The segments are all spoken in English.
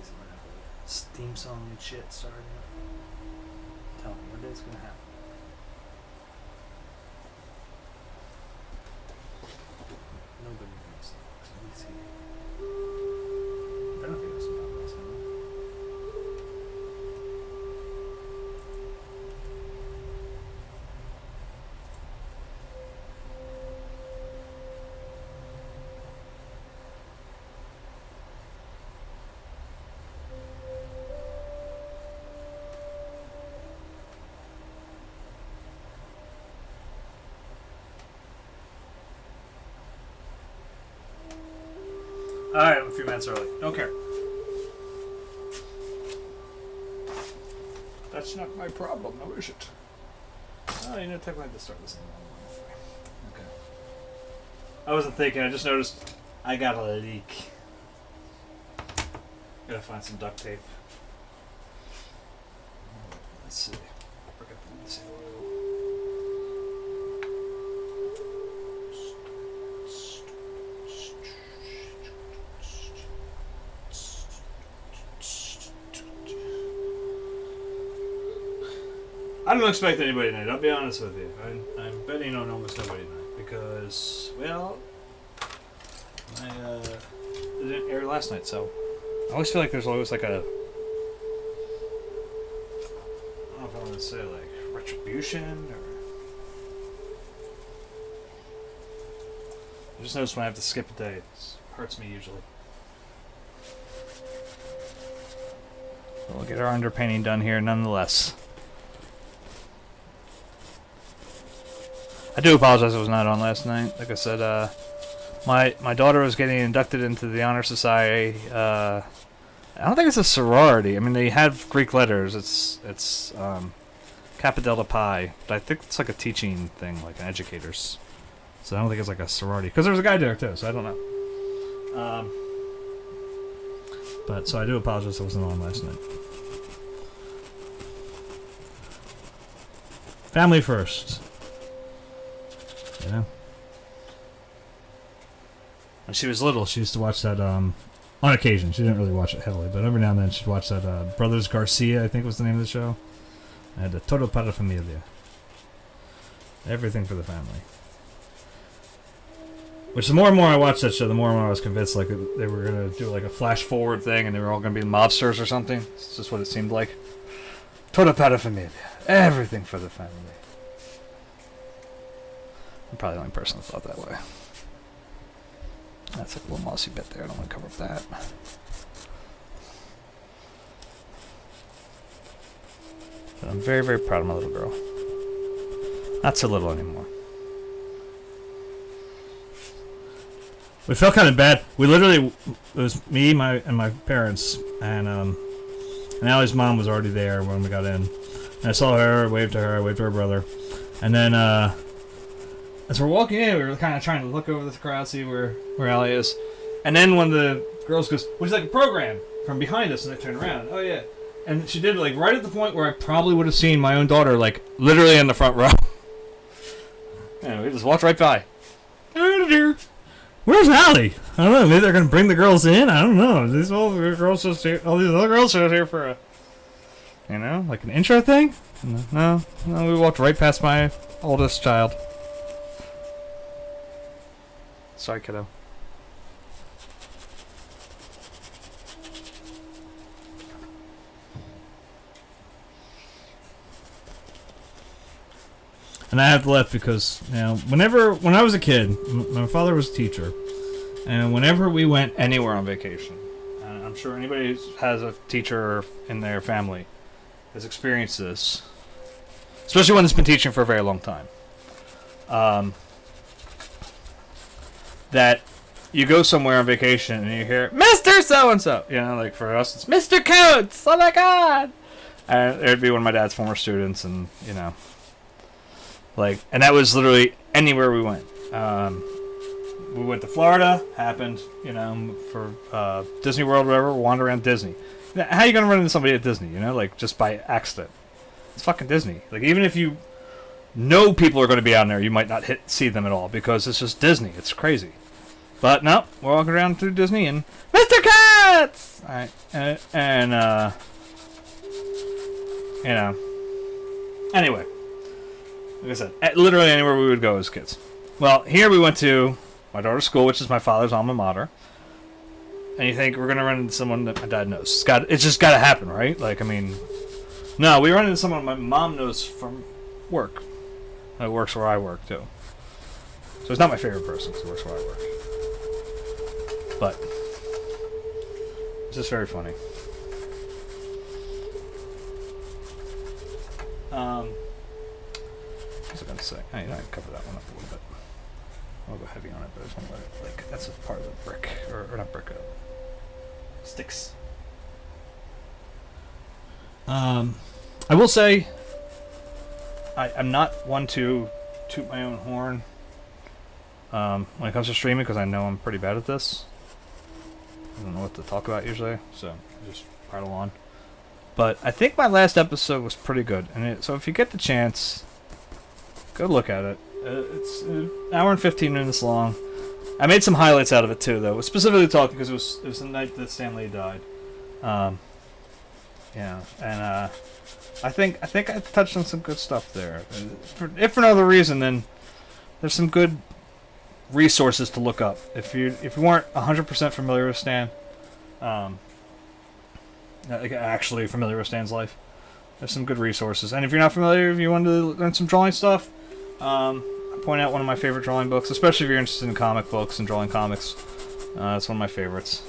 days I'm gonna have a theme song and shit starting. Tell me, one day it's gonna happen. Nobody knows. Let me see. I don't think it's about this, huh? Alright, I'm a few minutes early. Don't care. That's not my problem, now is it? Oh, you know, technically I have to start this thing. Okay. I wasn't thinking, I just noticed I got a leak. Gotta find some duct tape. Let's see. Forget the linseed oil. I don't expect anybody tonight, I'll be honest with you. I'm betting on almost nobody tonight because, well, it didn't air last night, so I always feel like there's always like a, I don't know if I want to say like retribution or. I just noticed when I have to skip a day, it hurts me usually. We'll get our underpainting done here nonetheless. I do apologize I was not on last night. Like I said, my daughter was getting inducted into the Honor Society. I don't think it's a sorority. I mean, they have Greek letters. It's Kappa Delta Pi. But I think it's like a teaching thing, like an educator's. So I don't think it's like a sorority. Because there's a guy there, too, so I don't know. But, so I do apologize I wasn't on last night. Family first. Yeah. When she was little, she used to watch that, on occasion. She didn't really watch it heavily, but every now and then she'd watch that, Brothers Garcia, I think was the name of the show. And the Todo para Familia. Everything for the family. Which the more and more I watched that show, the more and more I was convinced like they were going to do like a flash forward thing and they were all going to be mobsters or something. It's just what it seemed like. Todo para Familia. Everything for the family. I'm probably the only person that thought that way. That's like a little mossy bit there. I don't want to cover up that. But I'm very, very proud of my little girl. Not so little anymore. We felt kind of bad. We literally, it was me, and my parents, and Allie's mom was already there when we got in. And I saw her, waved to her brother, and then as we're walking in, we were kind of trying to look over the crowd, see where Allie is. And then one of the girls goes, "Would you like a program?" from behind us, and I turned around. Oh yeah, and she did like right at the point where I probably would have seen my own daughter, like literally in the front row. And we just walked right by. Where's Allie? I don't know. Maybe they're gonna bring the girls in. I don't know. These all the girls just here. All these other girls are here for a, you know, like an intro thing. No, we walked right past my oldest child. Sorry, kiddo. And I have left because, you know, when I was a kid, my father was a teacher, and whenever we went anywhere on vacation, and I'm sure anybody who has a teacher in their family has experienced this, especially one that's been teaching for a very long time, that you go somewhere on vacation and you hear, Mr. So-and-so, you know, like for us, it's Mr. Coates, oh my God! And there'd be one of my dad's former students, and, you know, like, and that was literally anywhere we went. We went to Florida, happened, you know, for Disney World, whatever, wander around Disney. Now, how are you going to run into somebody at Disney, you know, like, just by accident? It's fucking Disney. Like, even if you know people are going to be out there, you might not see them at all, because it's just Disney. It's crazy. But, no, we're walking around through Disney, and Mr. nuts! Alright, and you know. Anyway, like I said, literally anywhere we would go as kids. Well, here we went to my daughter's school, which is my father's alma mater. And you think we're gonna run into someone that my dad knows? It's just gotta happen, right? Like, I mean, no, we run into someone my mom knows from work. It works where I work too. So it's not my favorite person because it works where I work. But it's just very funny. What was I going to say? I can cover that one up a little bit. I'll go heavy on it, but I just want to let it, like, that's a part of the brick. Or not brick, sticks. I will say, I'm not one to toot my own horn when it comes to streaming, because I know I'm pretty bad at this. I don't know what to talk about usually, so I just prattle on. But I think my last episode was pretty good, and so if you get the chance, go look at it. It's an hour and 15 minutes long. I made some highlights out of it too, though. Specifically talking because it was the night that Stan Lee died. Yeah, and I think I touched on some good stuff there. If for no other reason, then there's some good resources to look up if you weren't 100% familiar with Stan. Like actually familiar with Stan's life. There's some good resources, and if you're not familiar, if you want to learn some drawing stuff, I point out one of my favorite drawing books, especially if you're interested in comic books and drawing comics. It's one of my favorites.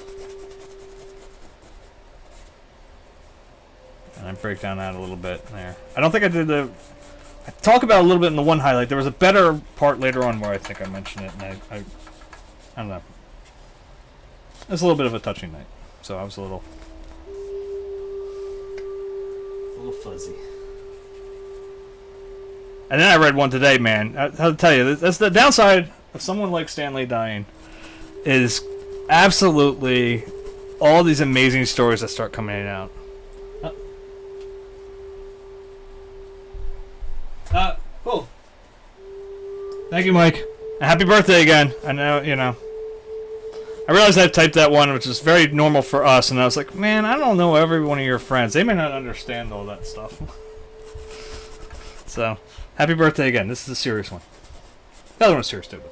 And I break down that a little bit there. I don't think I did I talk about it a little bit in the one highlight. There was a better part later on where I think I mentioned it, and I don't know. It was a little bit of a touching night, so I was a little fuzzy. And then I read one today, man. I have to tell you, that's the downside of someone like Stan Lee dying, is absolutely all these amazing stories that start coming out. Cool. Thank you, Mike. And happy birthday again. I know, you know. I realized I typed that one, which is very normal for us, and I was like, man, I don't know every one of your friends. They may not understand all that stuff. So, happy birthday again. This is a serious one. The other one's serious too.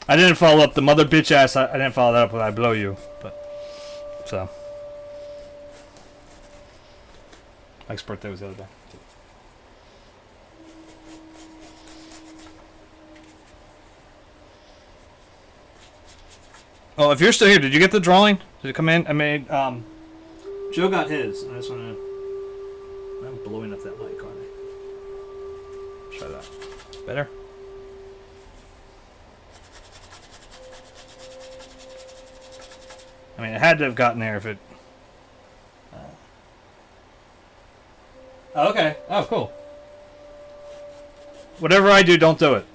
I didn't follow up the mother bitch ass. I didn't follow that up with I blow you. But, so. Mike's birthday was the other day. Oh, if you're still here, did you get the drawing? Did it come in? I made, Joe got his. I just want to... I'm blowing up that mic, aren't I? Try that. Better? I mean, it had to have gotten there if it... Oh, okay. Oh, cool. Whatever I do, don't do it.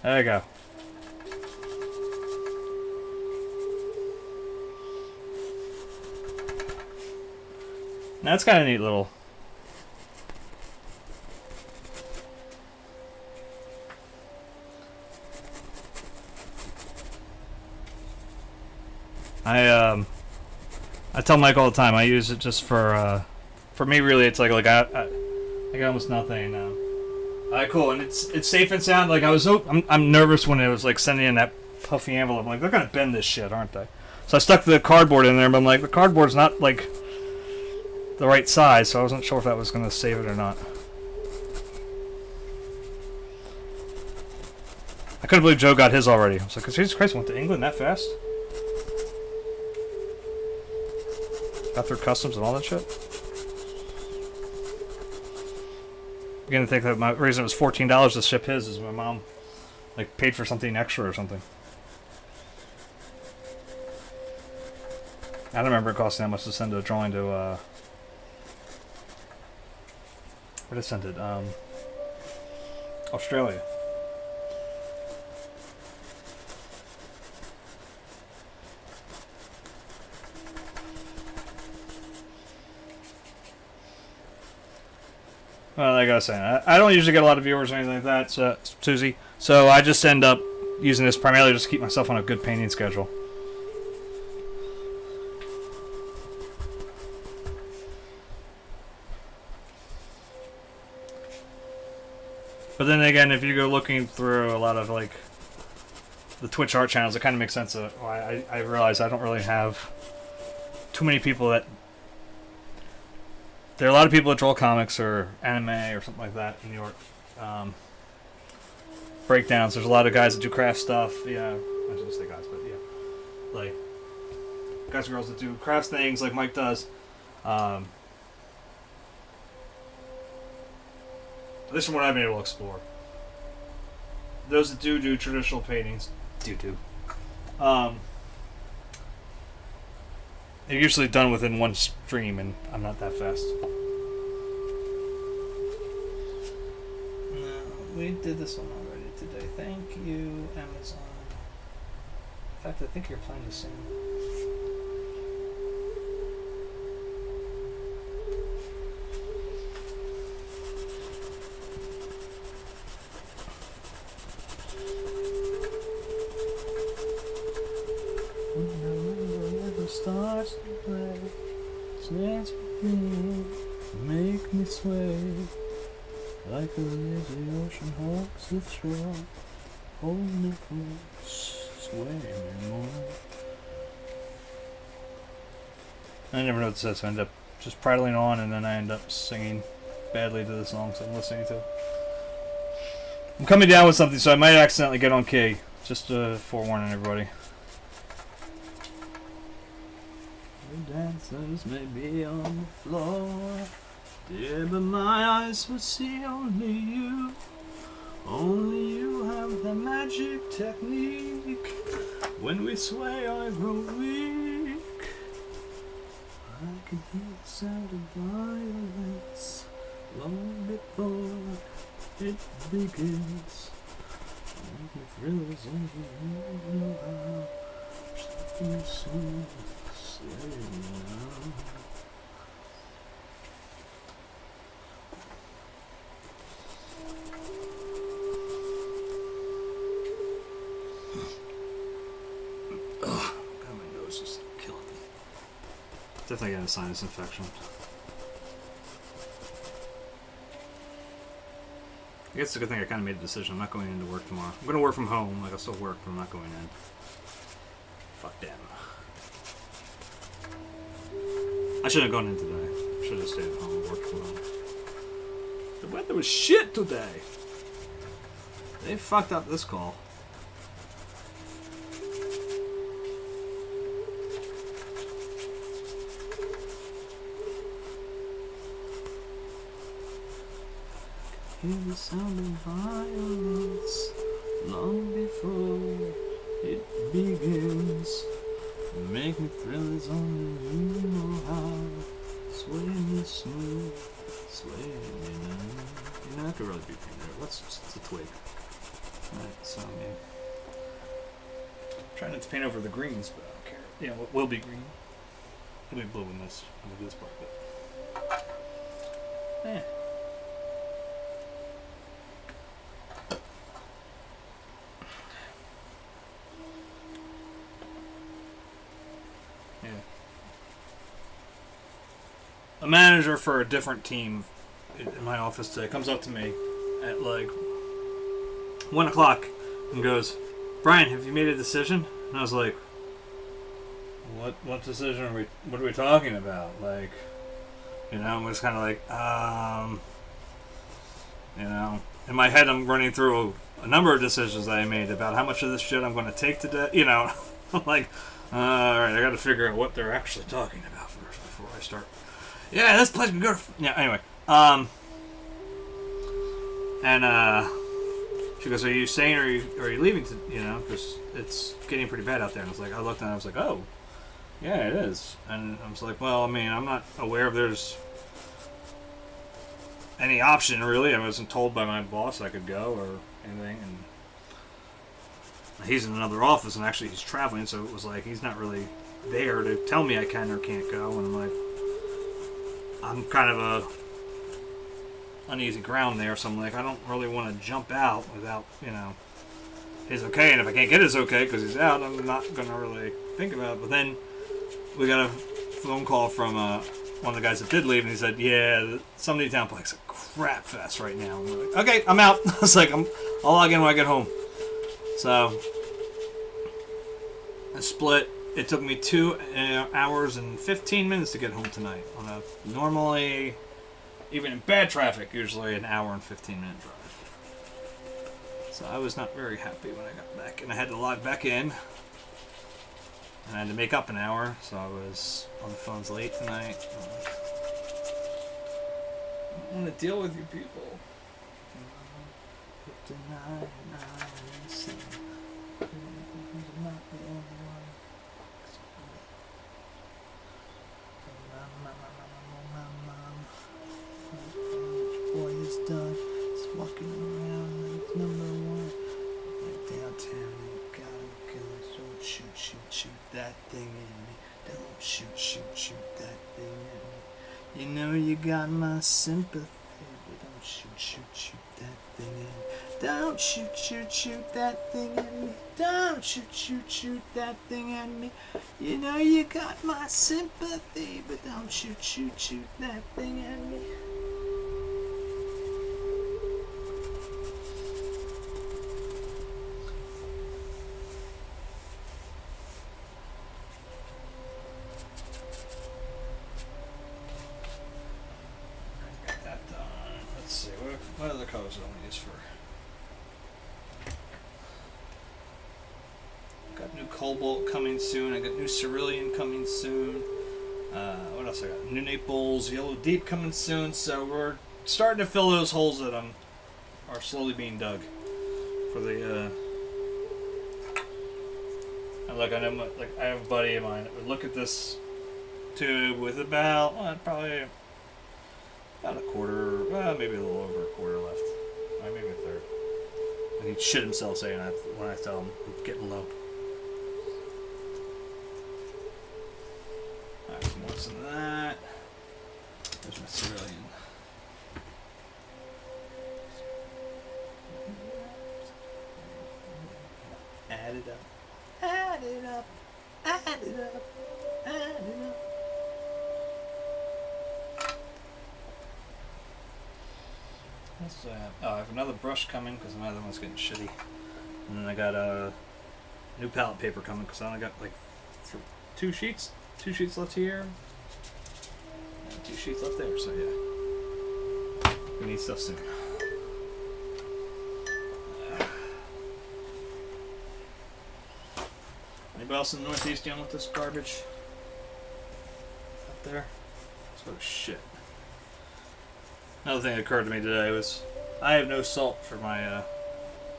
There you go. That's kind of neat little... I tell Mike all the time, I use it just for me really, it's like I got almost nothing. Alright, cool, and it's safe and sound. Like I'm nervous when it was like sending in that puffy envelope. I'm like, they're gonna bend this shit, aren't they? So I stuck the cardboard in there, but I'm like, the cardboard's not like the right size, so I wasn't sure if that was gonna save it or not. I couldn't believe Joe got his already. I was like, Jesus Christ, went to England that fast? Got through customs and all that shit? I'm gonna think that my reason it was $14 to ship his is my mom like paid for something extra or something. I don't remember it costing that much to send a drawing to where did I send it? Australia. Well, like I was saying, I don't usually get a lot of viewers or anything like that, so, Susie. So I just end up using this primarily just to keep myself on a good painting schedule. But then again, if you go looking through a lot of like the Twitch art channels, it kind of makes sense. I realize I don't really have too many people that. There are a lot of people that draw comics or anime or something like that in New York. Breakdowns. There's a lot of guys that do craft stuff. Yeah, I shouldn't say guys, but yeah, like guys and girls that do craft things, like Mike does. This is what I've been able to explore. Those that do traditional paintings, they're usually done within one stream, and I'm not that fast. No, we did this one already today. Thank you, Amazon. In fact, I think you're playing the same. Starts to play, dance with me, make me sway, like a lazy ocean hugs the shore, hold me close, sway me more. I never know what it says, so I end up just prattling on, and then I end up singing badly to the songs I'm listening to. I'm coming down with something, so I might accidentally get on key, just forewarning everybody. Dancers may be on the floor, dear, but my eyes will see only you. Only you have the magic technique. When we sway, I grow weak. I can hear the sound of violence long before it begins. Make me thrill as only you know how. Something smooth. God, my nose is killing me. Definitely getting a sinus infection. I guess it's a good thing I kind of made a decision. I'm not going into work tomorrow. I'm going to work from home. Like, I'll still work, but I'm not going in. Fuck them. I shouldn't have gone in today. I should have stayed at home and worked from home. The weather was shit today. They fucked up this call. Hear the sound of violence long before it begins. Make me thrill as only you know how. Sway me smooth, sway me now. You know, that could really be painted. What's it's a twig? Alright, so yeah. I'm trying not to paint over the greens, but I don't care. Yeah, it will be green. It'll be blue in this part, but yeah. A manager for a different team in my office today comes up to me at like 1 o'clock and goes, "Brian, have you made a decision?" And I was like, "What decision what are we talking about?" Like, you know, I was kind of like, you know, in my head I'm running through a number of decisions that I made about how much of this shit I'm going to take today. You know, I'm like, all right, I got to figure out what they're actually talking about first before I start. Yeah, this place can go to... Yeah, anyway. And she goes, "Are you staying or are you leaving? You know, because it's getting pretty bad out there." And I was like, I looked and I was like, "Oh, yeah, it is." And I was like, "Well, I mean, I'm not aware if there's any option, really. I wasn't told by my boss I could go or anything." And he's in another office, and actually he's traveling, so it was like he's not really there to tell me I can or can't go. And I'm like, I'm kind of uneasy ground there, so I'm like, I don't really want to jump out without, you know, his okay, and if I can't get his okay because he's out, I'm not going to really think about it. But then we got a phone call from one of the guys that did leave, and he said, yeah, somebody down Blake's a crap fest right now. And we're like, okay, I'm out. I was like, I'll log in when I get home. So I split. It took me 2 hours and 15 minutes to get home tonight. On a normally, even in bad traffic, usually an hour and 15-minute drive. So I was not very happy when I got back, and I had to log back in, and I had to make up an hour, so I was on the phones late tonight. I don't want to deal with you people. Boy is done. He's walking around like number one. Like downtown, you gotta go. Don't shoot that thing in me. Don't shoot that thing in me. You know you got my sympathy, but don't shoot that thing in me. Don't shoot that thing at me. Don't shoot that thing at me. You know you got my sympathy, but don't shoot that thing at me. Got that done. Let's see, what other colors do I want to use for? Got new Cobalt coming soon. I got new Cerulean coming soon. What else I got? New Naples, Yellow Deep coming soon. So we're starting to fill those holes that are slowly being dug for the. And look, I know, like I have a buddy of mine that would look at this tube with about probably about a quarter, maybe a little over a quarter left, or maybe a third. And he'd shit himself saying that when I tell him it's getting low. Alright, more than that. There's my Cerulean. Add it up. Add it up. Add it up. Add it up. I have another brush coming because my other one's getting shitty. And then I got a new palette paper coming because I only got like 2 sheets. 2 sheets left here. And 2 sheets left there, so yeah. We need stuff soon. Anybody else in the Northeast dealing with this garbage? Up there? Let's go to shit. Another thing that occurred to me today was I have no salt for my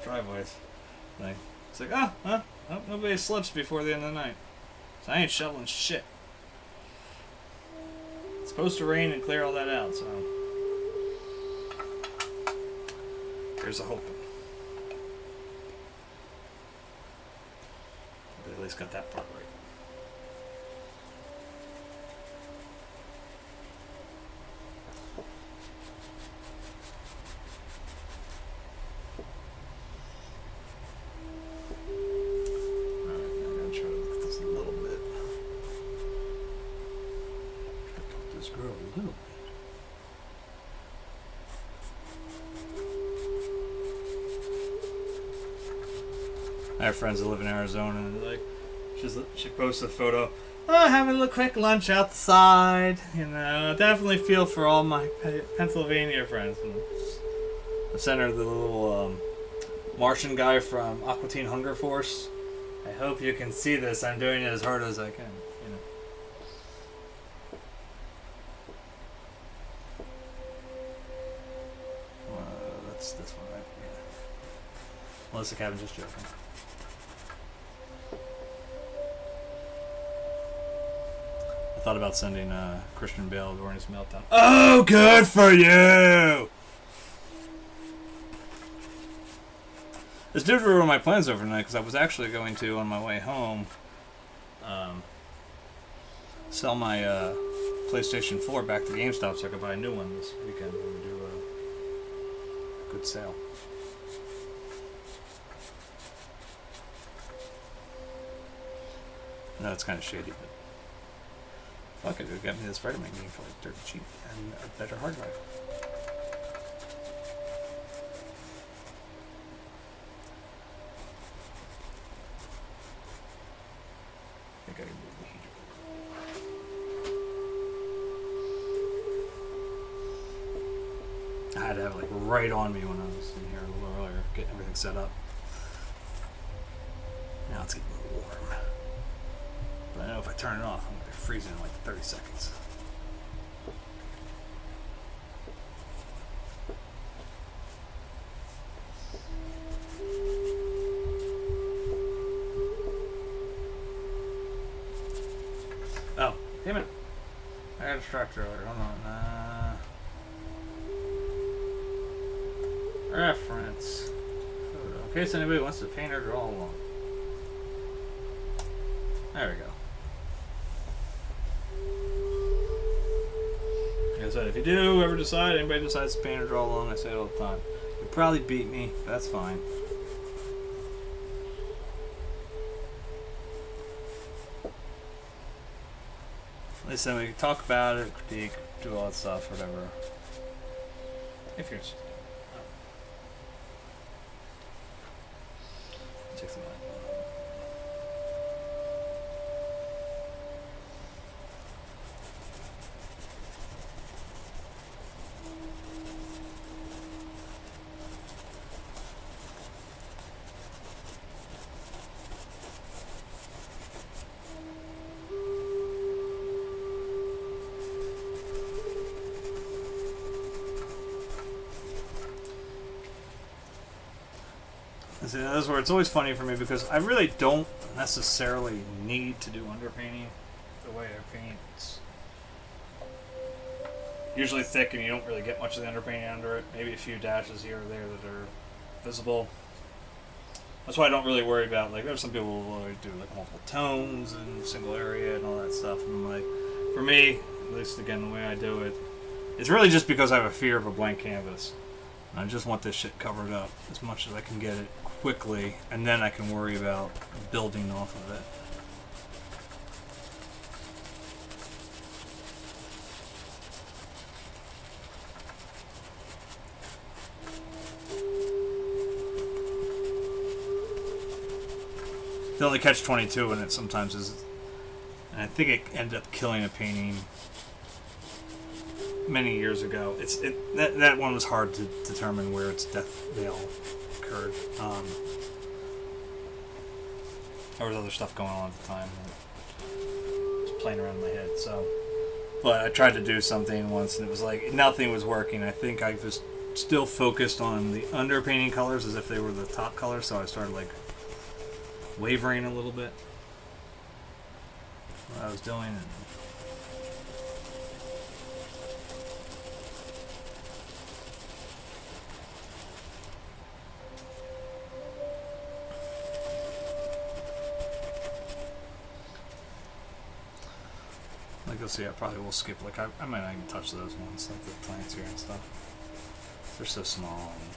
driveways. It's like, nobody sleeps before the end of the night. So I ain't shoveling shit. It's supposed to rain and clear all that out, so here's a hoping. But at least got that part right. I have friends that live in Arizona, and like, she posted a photo. Oh, having a quick lunch outside. You know, definitely feel for all my Pennsylvania friends. And I sent her the little Martian guy from Aqua Teen Hunger Force. I hope you can see this. I'm doing it as hard as I can. You know. That's this one, right? Yeah. Melissa Cabin, just joking. I thought about sending Christian Bale during his meltdown. Oh, good for you! This did ruin my plans overnight because I was actually going to, on my way home, sell my PlayStation 4 back to GameStop so I could buy a new one this weekend when we do good sale. No, it's kind of shady, but fuck it, it got me this Spider-Man game for like dirty cheap and a better hard drive. I think I can move the heater. I had to have it like right on me when I was in here a little earlier, getting everything set up. Now it's getting a little warm. But I know if I turn it off, I'm going to be freezing in like 30 seconds. Oh, damn it. I got distracted earlier. Hold on. Reference. Photo. In case anybody wants to paint or draw along. There we go. Like I said, if you do ever decide, anybody decides to paint or draw along, I say it all the time. You'll probably beat me, but that's fine. At least then we can talk about it, critique, do all that stuff, whatever. If you're interested. Take some light. See, that's where it's always funny for me because I really don't necessarily need to do underpainting the way I paint. It's usually thick and you don't really get much of the underpainting under it. Maybe a few dashes here or there that are visible. That's why I don't really worry about, like, there's some people who will do like multiple tones and single area and all that stuff. And I'm like, for me, at least again the way I do it, it's really just because I have a fear of a blank canvas. I just want this shit covered up as much as I can get it quickly, and then I can worry about building off of it. The only catch-22 in it sometimes is, and I think it ended up killing a painting many years ago. That one was hard to determine where its death veil occurred. There was other stuff going on at the time that was playing around in my head. So, but I tried to do something once, and it was like nothing was working. I think I was still focused on the underpainting colors as if they were the top colors, so I started like wavering a little bit what I was doing. And like you'll see, I probably will skip, like I might not even touch those ones, like the plants here and stuff. They're so small. And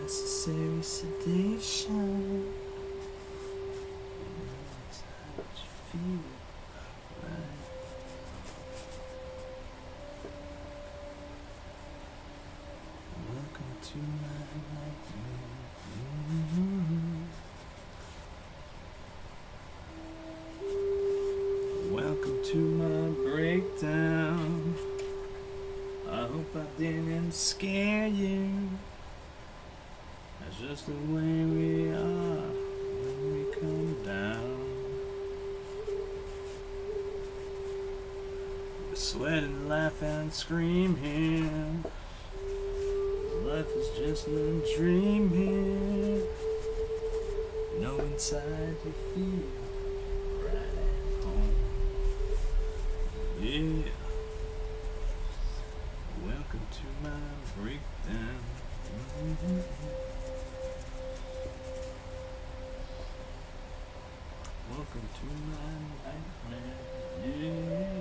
necessary sedation. That's how you feel, right? Welcome to my nightmare. Welcome to my breakdown. I hope I didn't scare you. That's just the way we are when we come down. Sweating, laughing, and screaming. Life is just a dream here. No inside you feel right at home. Yeah. Welcome to my breakdown. Welcome to my nightmare. Yeah.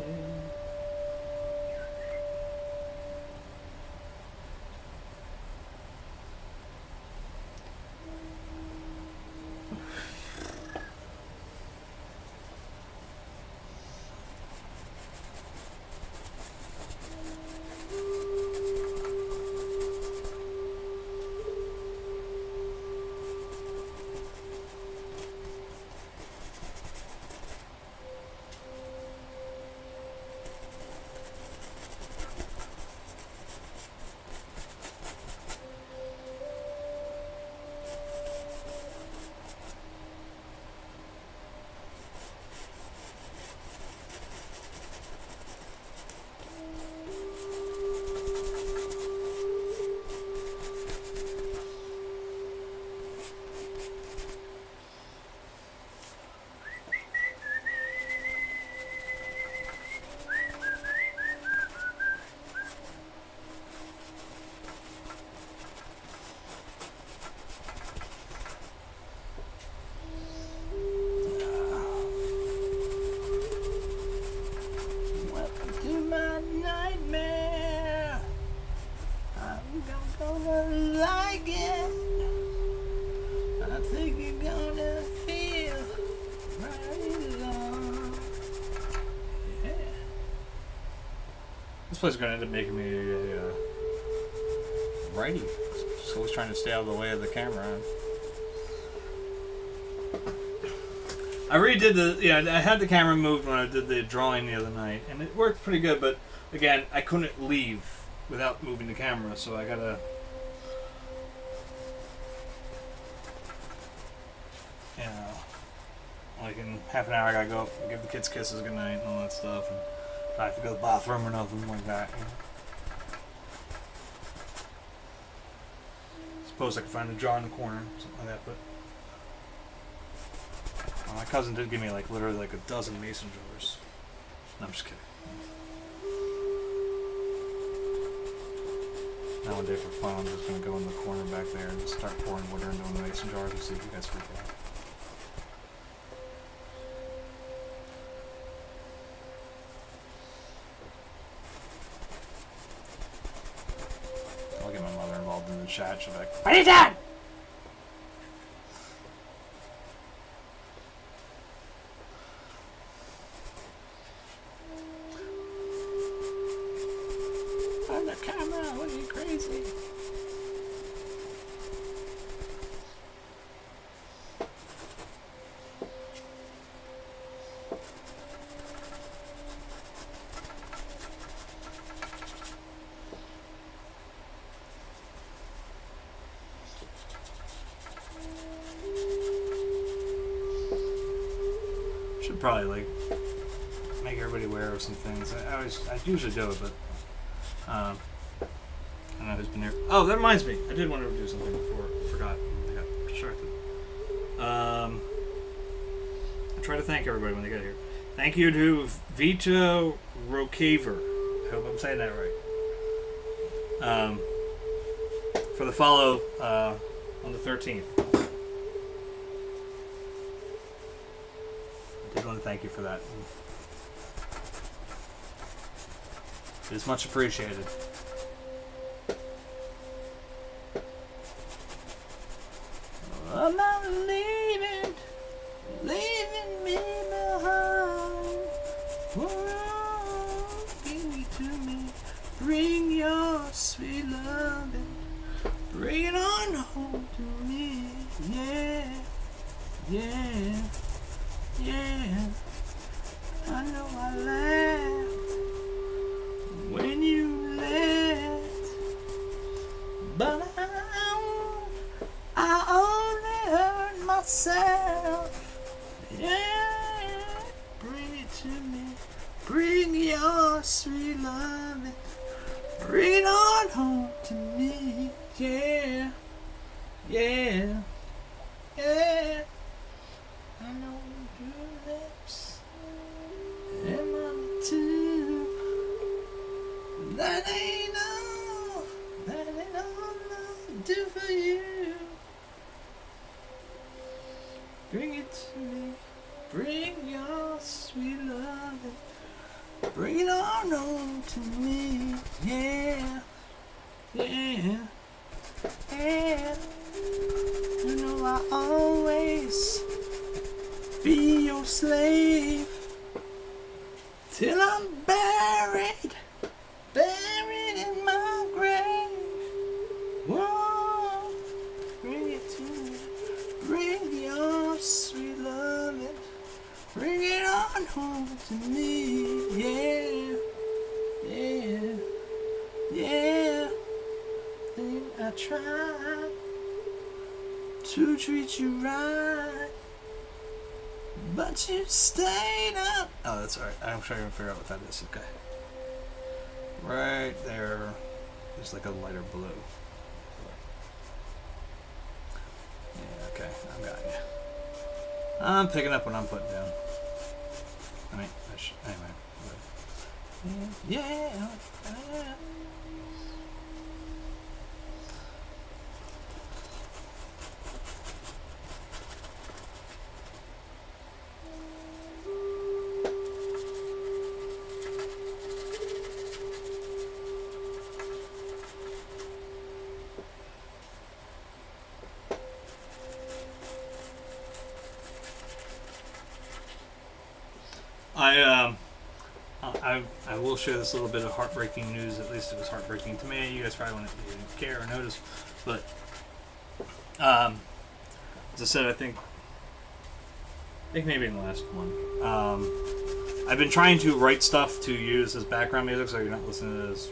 This place is going to end up making me a righty. Just always trying to stay out of the way of the camera. I redid I had the camera moved when I did the drawing the other night, and it worked pretty good, but again, I couldn't leave without moving the camera, so I gotta... You know, like in half an hour I gotta go give the kids kisses goodnight and all that stuff, and if I have to go to the bathroom or nothing like that. You know. Suppose I could find a jar in the corner, something like that, but... my cousin did give me like literally like a dozen mason jars. No, I'm just kidding. Now one day for fun, I'm just going to go in the corner back there and just start pouring water into one of the mason jars and see if you guys freak out. I'll get my mother involved in the chat. She'll be like, "What are you doing?" Probably like make everybody aware of some things. I usually do it, but I don't know who's been here. Oh, that reminds me. I did want to do something before I forgot. I got distracted. I try to thank everybody when they get here. Thank you to Vito Rocaver. I hope I'm saying that right. For the follow on the 13th. I want to thank you for that. It is much appreciated. I'm not leaving me behind. Oh, give me to me, bring your sweet loving, bring it on home to me, yeah, yeah. Yeah, I know I laughed when you left, but I only hurt myself. Yeah, bring it to me, bring your your sweet loving. Bring it on home to me. Yeah. Yeah. Yeah. I know your lips. And mine too. That ain't all. That ain't all I do for you. Bring it to me. Bring your sweet loving. Bring it on home to me. Yeah. Yeah. Yeah. You know I'll always be your slave till I'm buried in my grave. Whoa, bring it to me. Bring your sweet loving. Bring it on home to me. Yeah, yeah, yeah. Think I tried to treat you right, but you stayed up. Oh, that's alright. I'm trying to figure out what that is. Okay. Right there. There's like a lighter blue. Yeah, okay. I've got you. I'm picking up what I'm putting down. I mean, anyway. Yeah. I will share this little bit of heartbreaking news. At least it was heartbreaking to me. You guys probably wouldn't care or notice, but as I said, I think maybe in the last one, I've been trying to write stuff to use as background music, so you're not listening to this,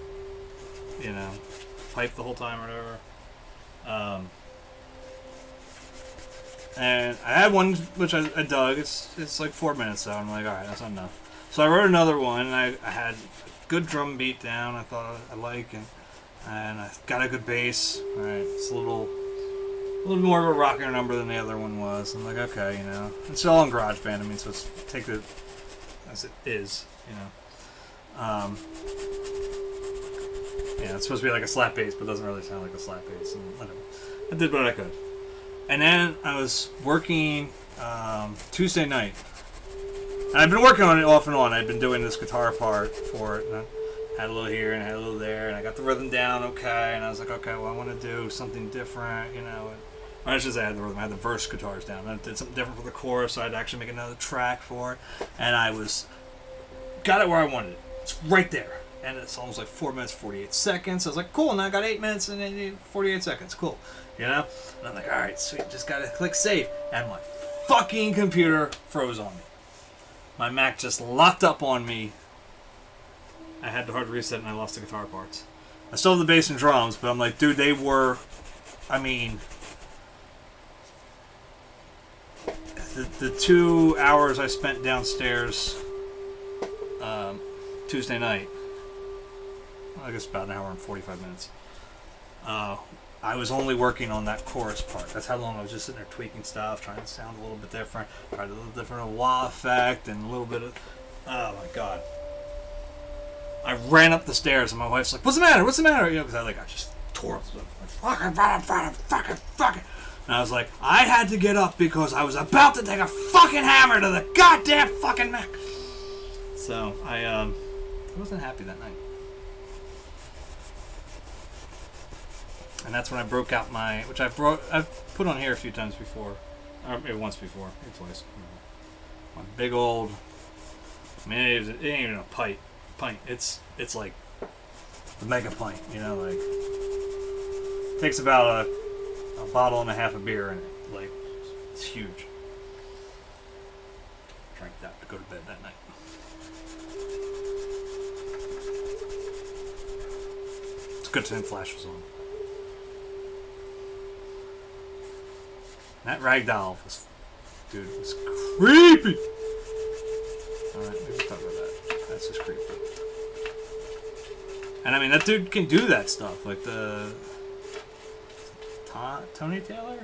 pipe the whole time or whatever. And I had one which I dug. It's like 4 minutes though. I'm like, all right, that's not enough. So I wrote another one, and I had good drum beat down. I thought I like, and I got a good bass. All right, it's a little more of a rockier number than the other one was. I'm like, okay, it's all in GarageBand. I mean, so let's take it as it is, it's supposed to be like a slap bass, but it doesn't really sound like a slap bass. And whatever. I did what I could. And then I was working Tuesday night. And I've been working on it off and on. I've been doing this guitar part for it. And I had a little here and I had a little there. And I got the rhythm down okay. And I was like, okay, well, I want to do something different, Or I should say I had the rhythm. I had the verse guitars down. I did something different for the chorus, so I had to actually make another track for it. And got it where I wanted it. It's right there. And the song was like 4 minutes, 48 seconds. I was like, cool, now I got 8 minutes and 48 seconds. Cool. And I'm like, all right, sweet. Just got to click save. And my fucking computer froze on me. My Mac just locked up on me. I had to hard reset and I lost the guitar parts. I still have the bass and drums, but I'm like, dude, they were, the 2 hours I spent downstairs Tuesday night, I guess about an hour and 45 minutes, I was only working on that chorus part. That's how long I was just sitting there tweaking stuff, trying to sound a little bit different, tried a little different wah effect, and a little bit of, oh my god. I ran up the stairs and my wife's like, what's the matter? Because I just tore up fucking. And I was like, I had to get up because I was about to take a fucking hammer to the goddamn fucking Mac. So I wasn't happy that night. And that's when I broke out which I've put on here a few times before, or maybe once before, maybe twice. My big old, it ain't even a pint. It's like the mega pint, takes about a bottle and a half of beer in it. Like, it's huge. Drank that to go to bed that night. It's a good thing Flash was on. That ragdoll was creepy. Alright, maybe talk about that. That's just creepy. And I mean, that dude can do that stuff. Like the Tony Taylor?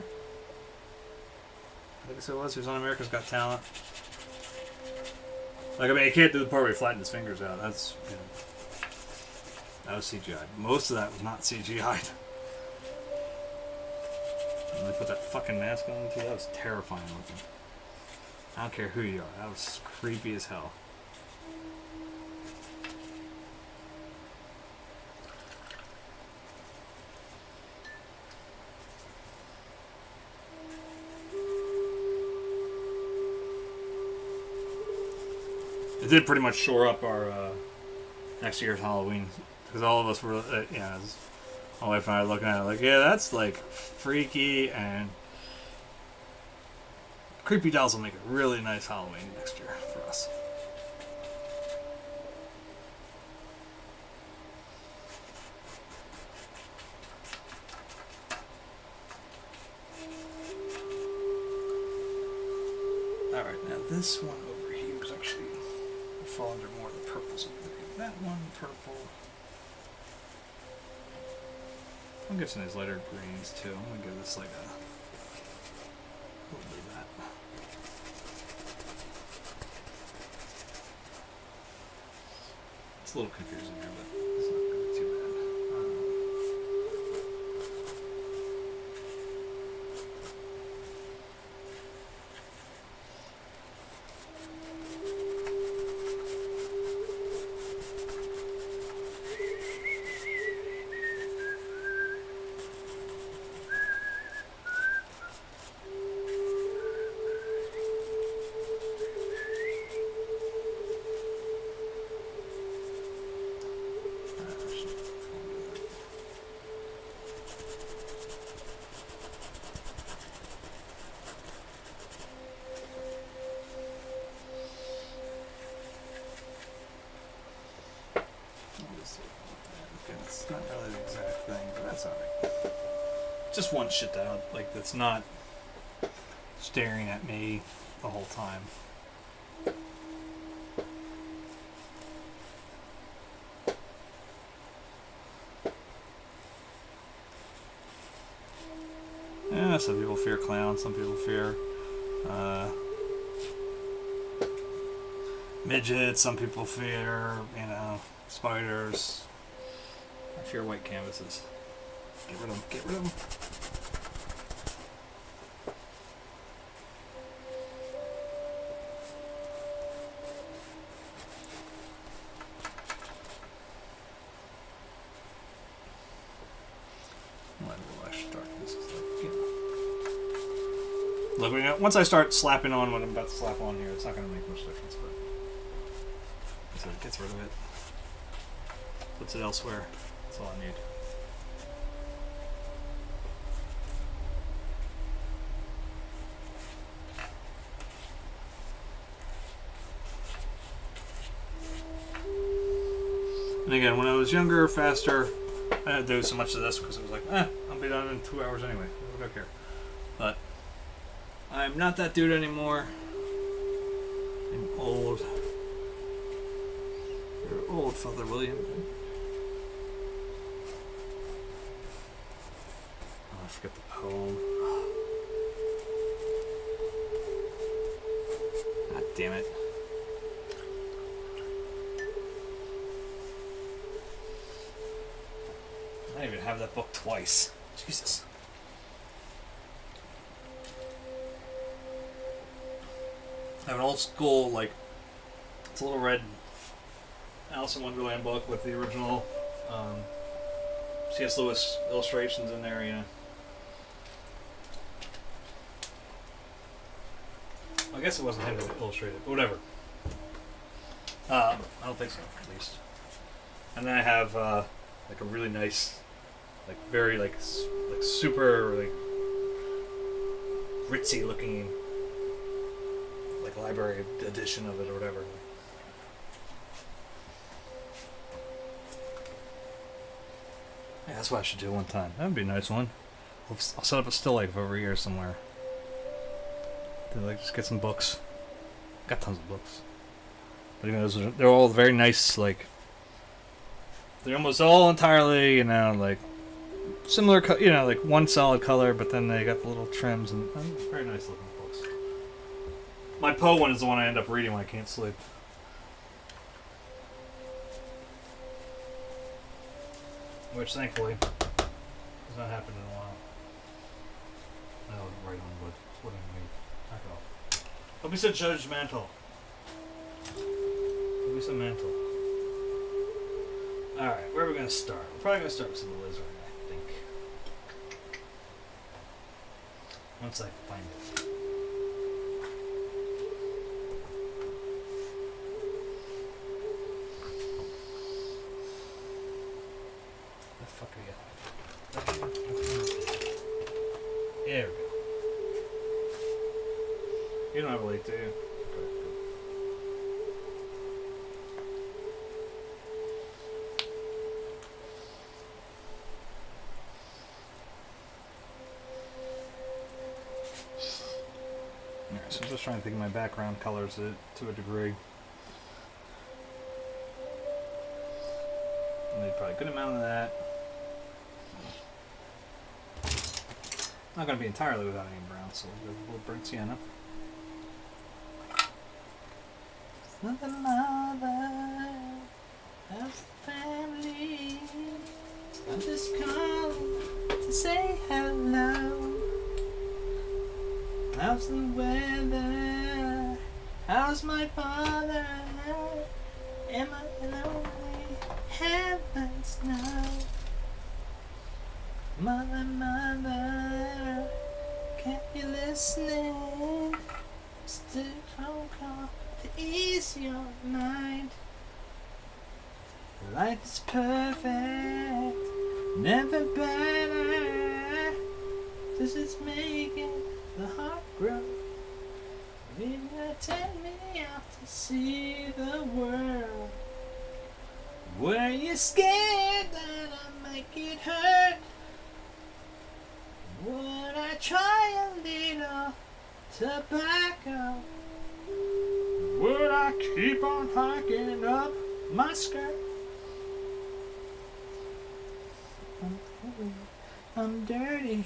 I think so it was. He was on America's Got Talent. Like, I mean, he can't do the part where he flattened his fingers out. That's, you know, that was CGI. Most of that was not CGI'd. And they put that fucking mask on too. That was terrifying looking. I don't care who you are. That was creepy as hell. It did pretty much shore up our next year's Halloween, because all of us were, yeah, my wife and I were looking at it like, yeah, that's like freaky, and creepy dolls will make a really nice Halloween next year for us. All right, now this one over here is actually fall under more of the purples. That one purple. I'm guessing there's lighter greens too. I'm gonna give this like a little bit of that. It's a little confusing here, but it's not gonna be too bad. It's not really the exact thing, but that's alright. Just one shit out, like, that's not staring at me the whole time. Yeah, some people fear clowns, some people fear midgets, some people fear, you know, spiders. I fear white canvases. Get rid of them, get rid of them. Look, once I start slapping on what I'm about to slap on here, it's not going to make much difference, but so it gets rid of it, puts it elsewhere. That's all I need. And again, when I was younger, faster, I didn't do so much of this because it was like, I'll be done in 2 hours anyway. I don't care. But I'm not that dude anymore. I'm old. You're old, Father William. Oh, I forgot the poem. God damn it. I didn't even have that book twice. Jesus. I have an old school, like, it's a little red Alice in Wonderland book with the original C.S. Lewis illustrations in there, you know. I guess it wasn't him that illustrated, but whatever. I don't think so, at least. And then I have like a really nice, like very like super like ritzy looking like library edition of it or whatever. Yeah, that's what I should do one time. That would be a nice one. I'll set up a still life over here somewhere. To like just get some books. Got tons of books. But they're all very nice, like, they're almost all entirely, you know, like, similar, you know, like one solid color, but then they got the little trims, and very nice looking books. My Poe one is the one I end up reading when I can't sleep. Which, thankfully, has not happened in a while. Oh, right on wood. What do you mean? Knock it off. Don't be so judgmental. Don't be so mental. Alright, where are we going to start? We're probably going to start with some lizard, I think. Once I find it. The fuck are you? There we go. You don't have a leak, do you? Okay, good. Alright, so I'm just trying to think of my background colors to a degree. I need probably a good amount of that. Not going to be entirely without any brown, so we'll go a little burnt sienna. The mother of the family, I'm just calling to say hello. How's the weather? How's my father? Am I lonely? Heavens no. Mother, mother, can't you listening? Just a phone call to ease your mind. Life is perfect, never better. This is making the heart grow. Maybe take me out to see the world. Were you scared that I might get hurt? Would I try a little tobacco? Would I keep on hiking up my skirt? I'm dirty,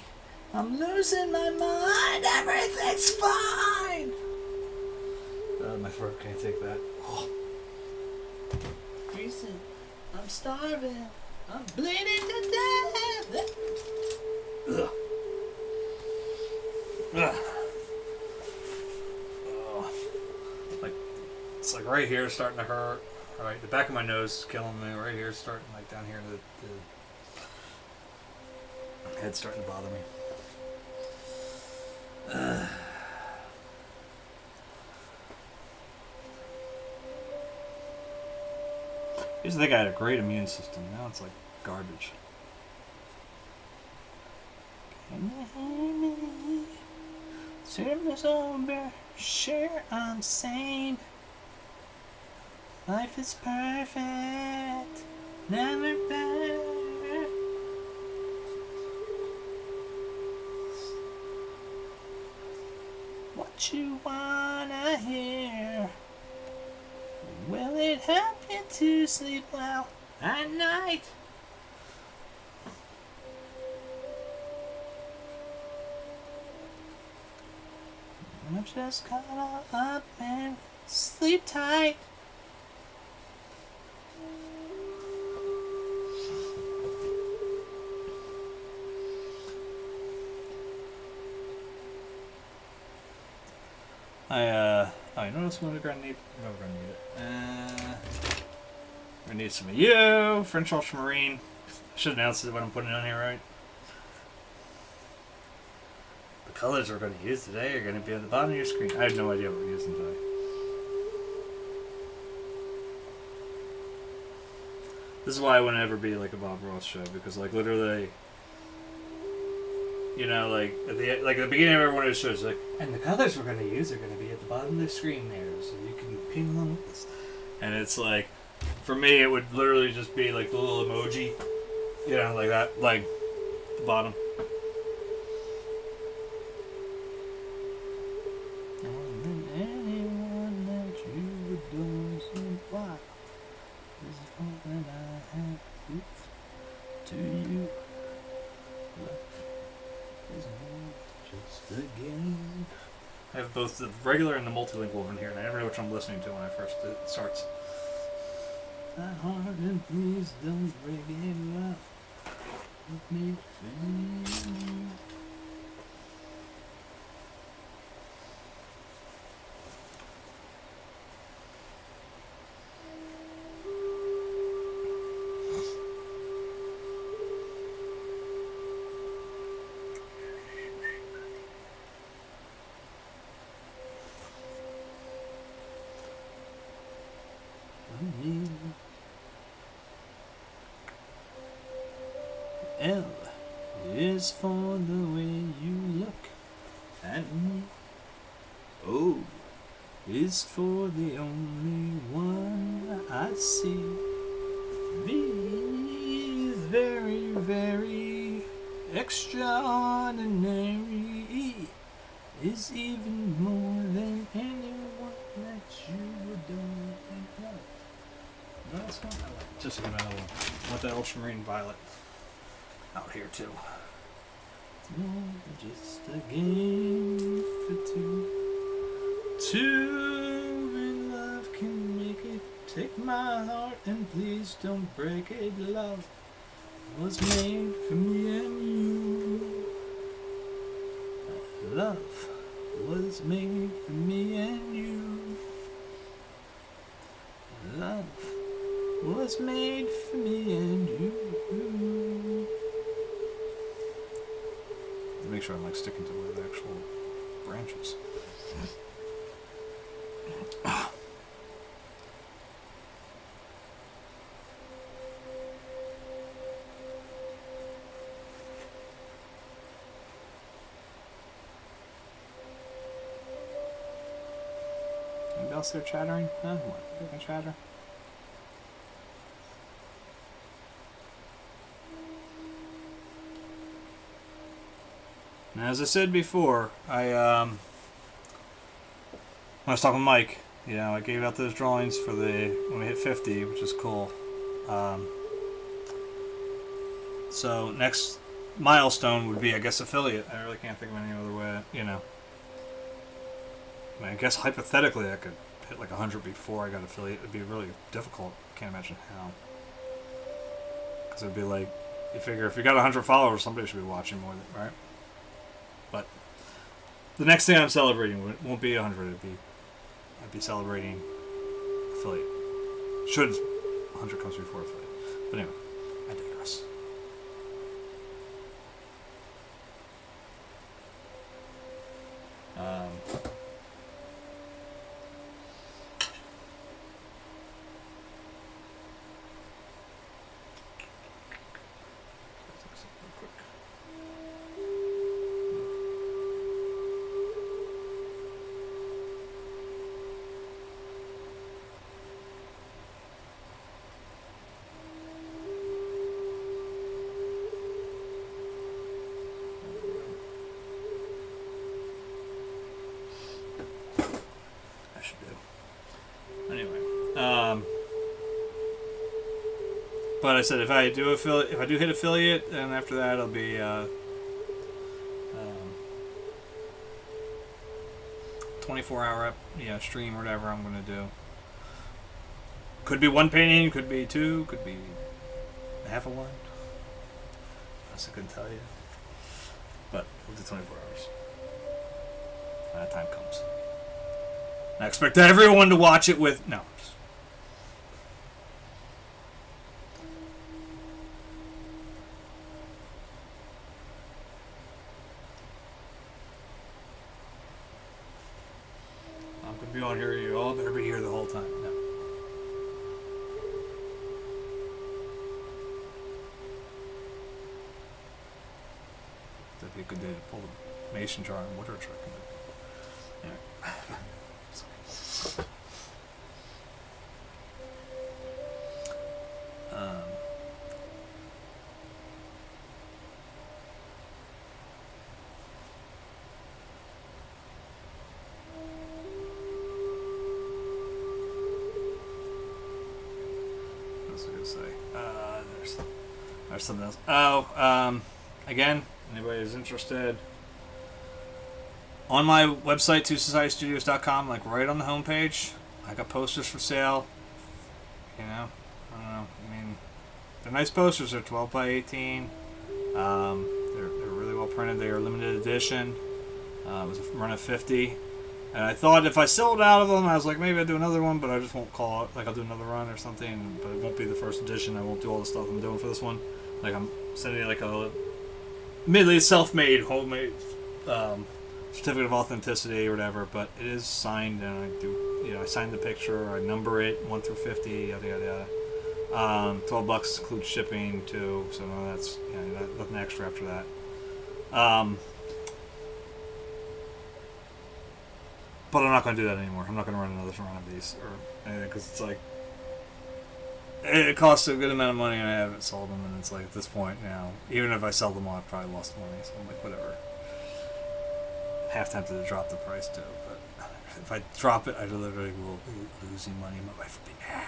I'm losing my mind, everything's fine! My throat can't take that. Oh. Freezing, I'm starving, I'm bleeding to death! Ugh. Ugh. Oh. Like, it's like right here starting to hurt. Right, the back of my nose is killing me. Right here starting, like down here, the head's starting to bother me. I used to think I had a great immune system. Now it's like garbage. Can you hear me? Service over. Sure, I'm sane. Life is perfect. Never better. What you wanna hear? Will it help you to sleep well at night? I'm just caught up and sleep tight. Oh, you know what's going to need? No, we're going to need it. We're going to need some of you, French Ultramarine. I should announce what I'm putting on here, right? The colors we're going to use today are going to be on the bottom of your screen. I have no idea what we're using today. This is why I wouldn't ever be like a Bob Ross show, because like literally, you know, like at the beginning of every one of the shows, like, and the colors we're going to use are going to be at the bottom of the screen there, so you can paint along with this. And it's like, for me, it would literally just be like the little emoji, you know, like that, like the bottom. that I have proof to you. Love is not just a game. I have both the regular and the multilingual in here, and I never know which one I'm listening to when it starts. That heart and please don't break it up. Let me feel. L is for the way you look at me. O is for the only one I see. V is very, very extraordinary. E is even more than anyone that you adore and love. No, that's not that one. Just another one. I want that ultramarine violet out here too. It's more than just a game for two. Two in love can make it. Take my heart and please don't break it. Love was made for me and you. Love was made for me and you. Love was made for me and you. Make sure I'm like sticking to the actual branches. Anybody else there chattering? Huh? What? You can chatter? Now, as I said before, when I was talking with Mike, you know, I gave out those drawings for when we hit 50, which is cool. So next milestone would be, I guess, affiliate. I really can't think of any other way, you know. I mean, I guess hypothetically I could hit like 100 before I got affiliate. It'd be really difficult. I can't imagine how. Because it'd be like, you figure if you got 100 followers, somebody should be watching more than, right? But the next thing I'm celebrating won't be 100. I'd be celebrating affiliate. Should 100 comes before affiliate. But anyway, I digress. But I said if I do hit affiliate, then after that it'll be 24-hour stream or whatever I'm gonna do. Could be one painting, could be two, could be half a one. I couldn't tell you. But we'll do 24 hours. When that time comes. I expect everyone to watch it with be on here, you all better be here the whole time. No. That'd be a good day to pull the mason jar and water truck. Anyway. That's a good gonna say? There's something else. Again, anybody who's interested, on my website, twosocietystudios.com, like right on the homepage, I got posters for sale. You know, I don't know. I mean, they're nice posters. They're 12 by 18. They're really well printed. They are limited edition. It was a run of 50. And I thought if I sold out of them, I was like, maybe I'd do another one, but I just won't call it. Like, I'll do another run or something, but it won't be the first edition. I won't do all the stuff I'm doing for this one. Like, I'm sending like a admittedly self-made, homemade certificate of authenticity or whatever, but it is signed, and I do, I sign the picture, I number it 1 through 50, yada yada yada. $12 includes shipping too, so no, that's nothing extra after that. But I'm not going to do that anymore. I'm not going to run another run of these or anything, because it's like it costs a good amount of money, and I haven't sold them, and it's like at this point now, even if I sell them all, I've probably lost money. So I'm like, whatever. Half tempted to drop the price too, but if I drop it, I literally will be losing money. My wife would be mad.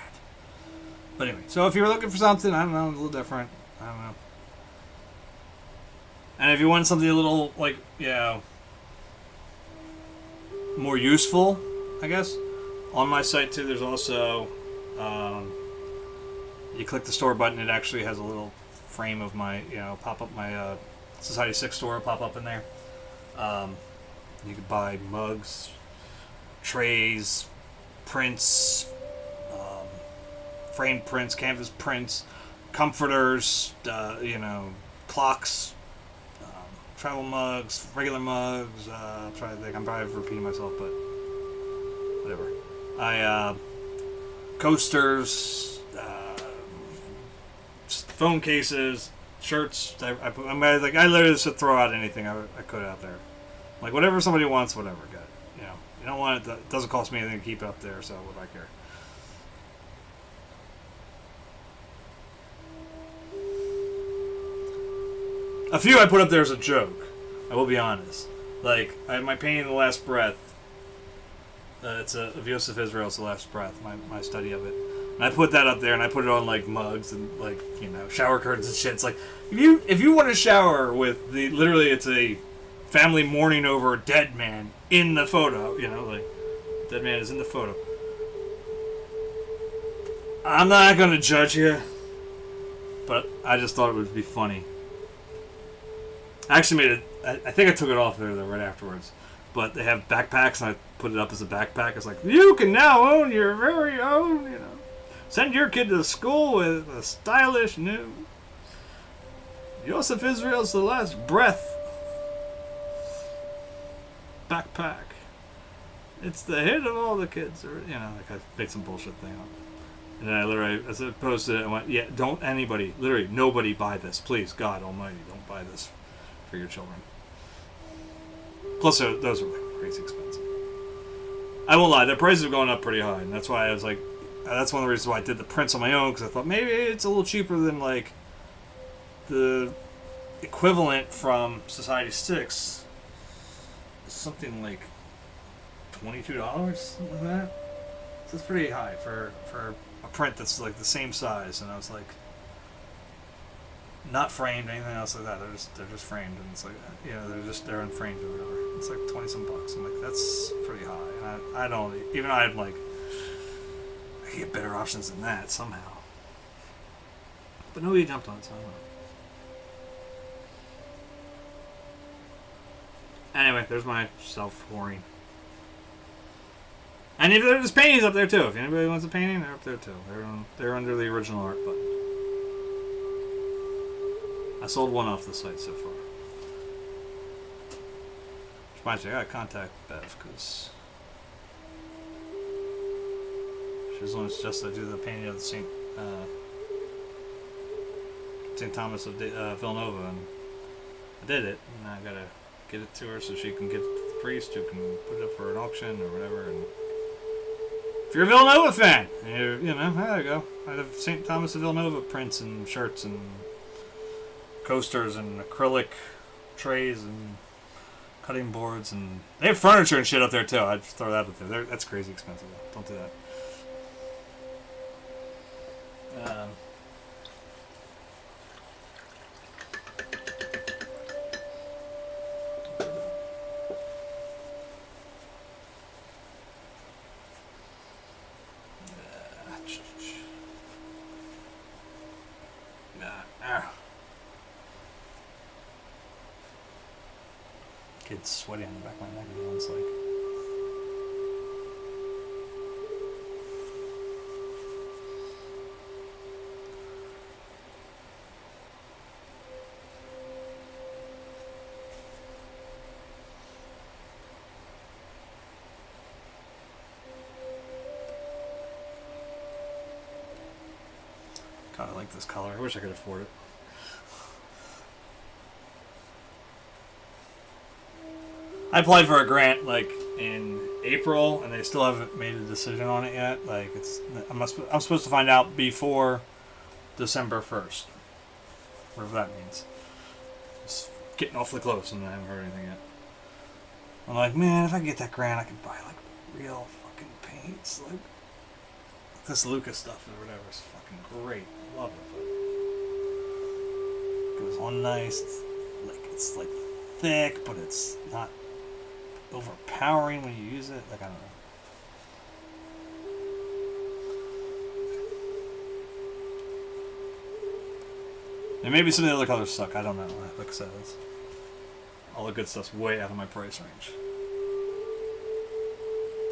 But anyway, so if you're looking for something, I don't know, a little different, I don't know. And if you want something a little like, more useful, I guess, on my site too, there's also, you click the store button, it actually has a little frame of my, pop up my Society 6 store, pop up in there. You could buy mugs, trays, prints, framed prints, canvas prints, comforters, clocks, travel mugs, regular mugs. I'm trying to think. I'm probably repeating myself, but whatever. Coasters, phone cases, shirts. I literally just throw out anything I could out there. Like, whatever somebody wants, whatever, good. You don't want it, it doesn't cost me anything to keep it up there, so what do I care? A few I put up there as a joke, I will be honest. Like, I have my painting, The Last Breath. It's of Yosef Israel's The Last Breath, my study of it. And I put that up there, and I put it on, like, mugs and, like, shower curtains and shit. It's like, if you want to shower with literally it's a family mourning over a dead man in the photo, like, dead man is in the photo. I'm not going to judge you, but I just thought it would be funny. I actually made it, I think I took it off there right afterwards, but they have backpacks, and I put it up as a backpack. It's like, you can now own your very own, send your kid to school with a stylish new Yosef Israel's The Last Breath backpack. It's the hit of all the kids, or like I made some bullshit thing up. And then I literally, as I posted it, I went, don't anybody, literally nobody buy this, please, God Almighty, don't buy this for your children. Plus, those are like crazy expensive. I won't lie, their prices have gone up pretty high, and that's why I was like, that's one of the reasons why I did the prints on my own, because I thought maybe it's a little cheaper than like the equivalent from Society 6. Something like $22, something like that. So it's pretty high for a print that's like the same size. And I was like, not framed, anything else like that. They're just framed, and it's like, they're unframed or whatever. It's like $20-some bucks. I'm like, that's pretty high. And I'm like, I can get better options than that somehow. But nobody jumped on it, so I don't know. Anyway, there's my self-whoring. And if there's paintings up there too. If anybody wants a painting, they're up there too. They're under the original art button. I sold one off the site so far. Which reminds me, I gotta contact Bev, because she's the one that's just to do the painting of the St. Thomas of Villanova, and I did it, and I gotta get it to her so she can get it to the priest who can put it up for an auction or whatever. And if you're a Villanova fan, there you go. I have St. Thomas of Villanova prints and shirts and coasters and acrylic trays and cutting boards, and they have furniture and shit up there too. I'd just throw that up there. That's crazy expensive. Don't do that. Kid's sweaty on the back of my neck. It's like. God, I like this color. I wish I could afford it. I applied for a grant like in April, and they still haven't made a decision on it yet. Like I'm supposed to find out before December 1st, whatever that means. It's getting awfully close, and I haven't heard anything yet. I'm like, man, if I could get that grant, I could buy like real fucking paints, like this Lucas stuff or whatever. It's fucking great. I love it. But it goes on nice. It's like thick, but it's not overpowering when you use it. Like, I don't know. And maybe some of the other colors suck. I don't know. Like I said, all the good stuff's way out of my price range.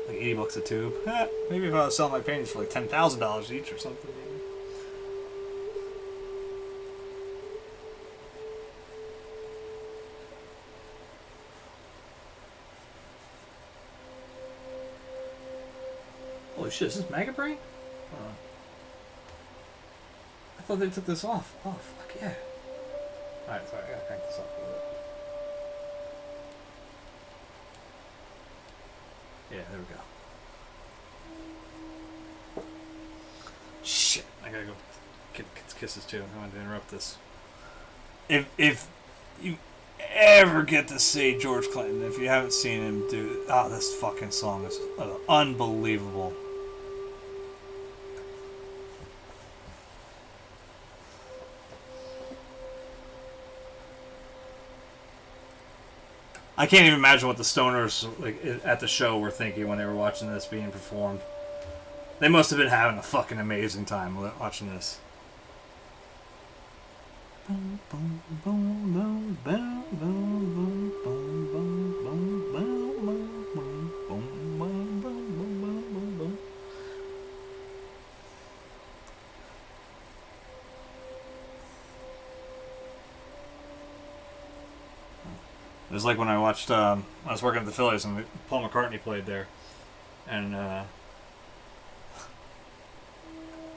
Like $80 a tube. Maybe if I was selling my paintings for like $10,000 each or something. Maybe. Holy shit, is this Maggot Brain? I thought they took this off. Oh, fuck yeah. Alright, sorry, I gotta crank this off a little bit. Yeah, there we go. Shit, I gotta go get kisses too. I wanted to interrupt this. If you ever get to see George Clinton, if you haven't seen him do, this fucking song is unbelievable. I can't even imagine what the stoners like at the show were thinking when they were watching this being performed. They must have been having a fucking amazing time watching this. It was like when I watched, I was working at the Phillies and Paul McCartney played there. And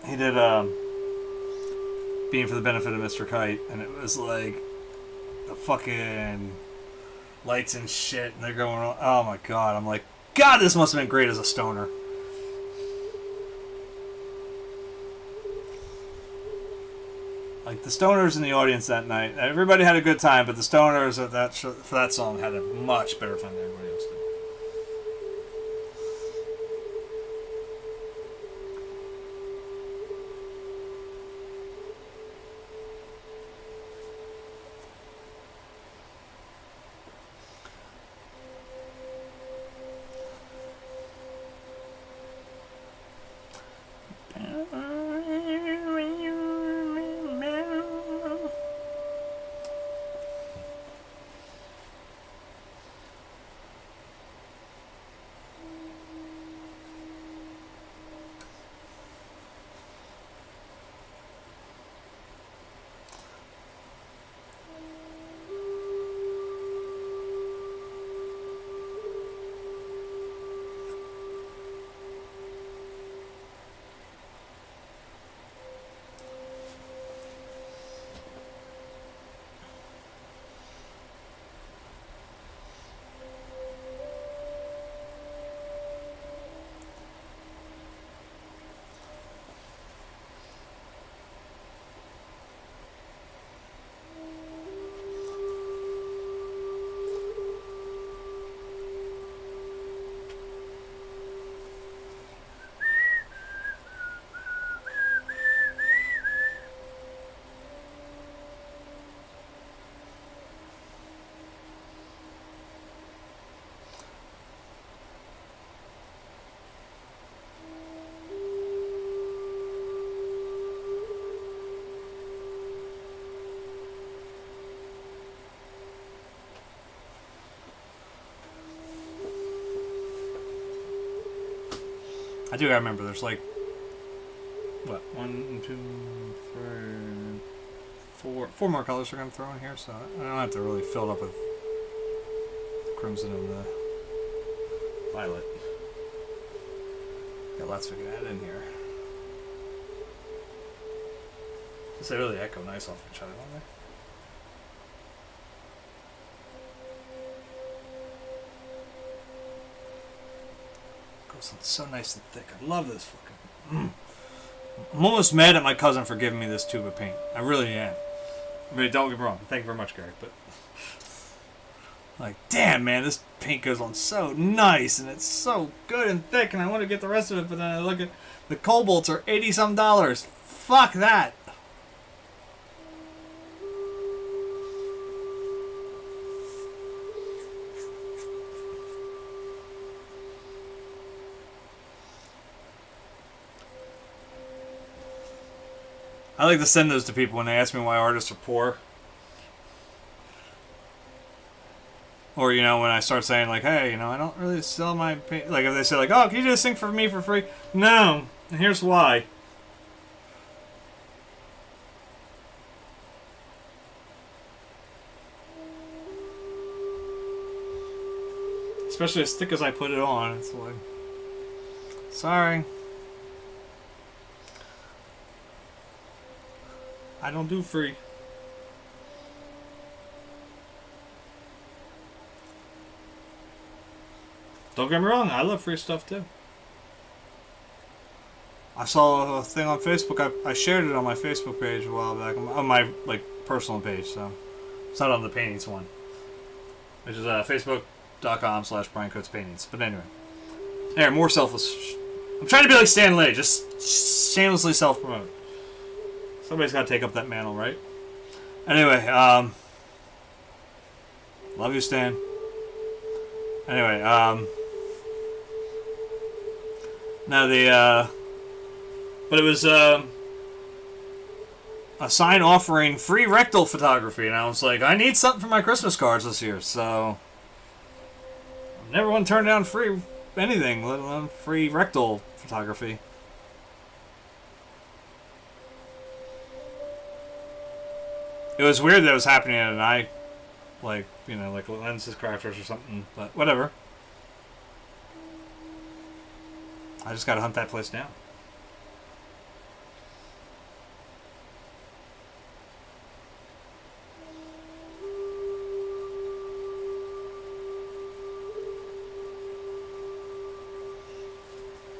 he did Being for the Benefit of Mr. Kite. And it was like the fucking lights and shit. And they're going on. Oh my god. I'm like, God, this must have been great as a stoner. Like the stoners in the audience that night, everybody had a good time, but the stoners at that for that song had a much better time than everybody else did. I do gotta remember, there's like, what, 1, 2, 3, 4 more colors we're gonna throw in here, so I don't have to really fill it up with crimson and the violet. Got lots we can add in here. They really echo nice off each other, don't they? Goes on so nice and thick. I love this fucking. I'm almost mad at my cousin for giving me this tube of paint. I really am. I mean, don't get me wrong. Thank you very much, Gary. But like, damn, man, this paint goes on so nice and it's so good and thick, and I want to get the rest of it. But then I look at the cobalts are $80-some. Fuck that. I like to send those to people when they ask me why artists are poor. Or, you know, when I start saying, like, hey, you know, I don't really sell my paint. Like, if they say, like, oh, can you just sing for me for free? No. And here's why. Especially as thick as I put it on. It's like, sorry. I don't do free. Don't get me wrong, I love free stuff too. I saw a thing on Facebook. I shared it on my Facebook page a while back, on my like personal page. So it's not on the paintings one, which is facebook.com/BrianCoatesPaintings. But anyway, there, more selfless. I'm trying to be like Stan Lee, just shamelessly self-promote. Somebody's got to take up that mantle, right? Anyway, love you, Stan. Anyway, now but it was a sign offering free rectal photography, and I was like, I need something for my Christmas cards this year, so I never want to turn down free anything, let alone free rectal photography. It was weird that it was happening at an eye, like, you know, like Lenses Crafters or something, but whatever. I just gotta hunt that place down.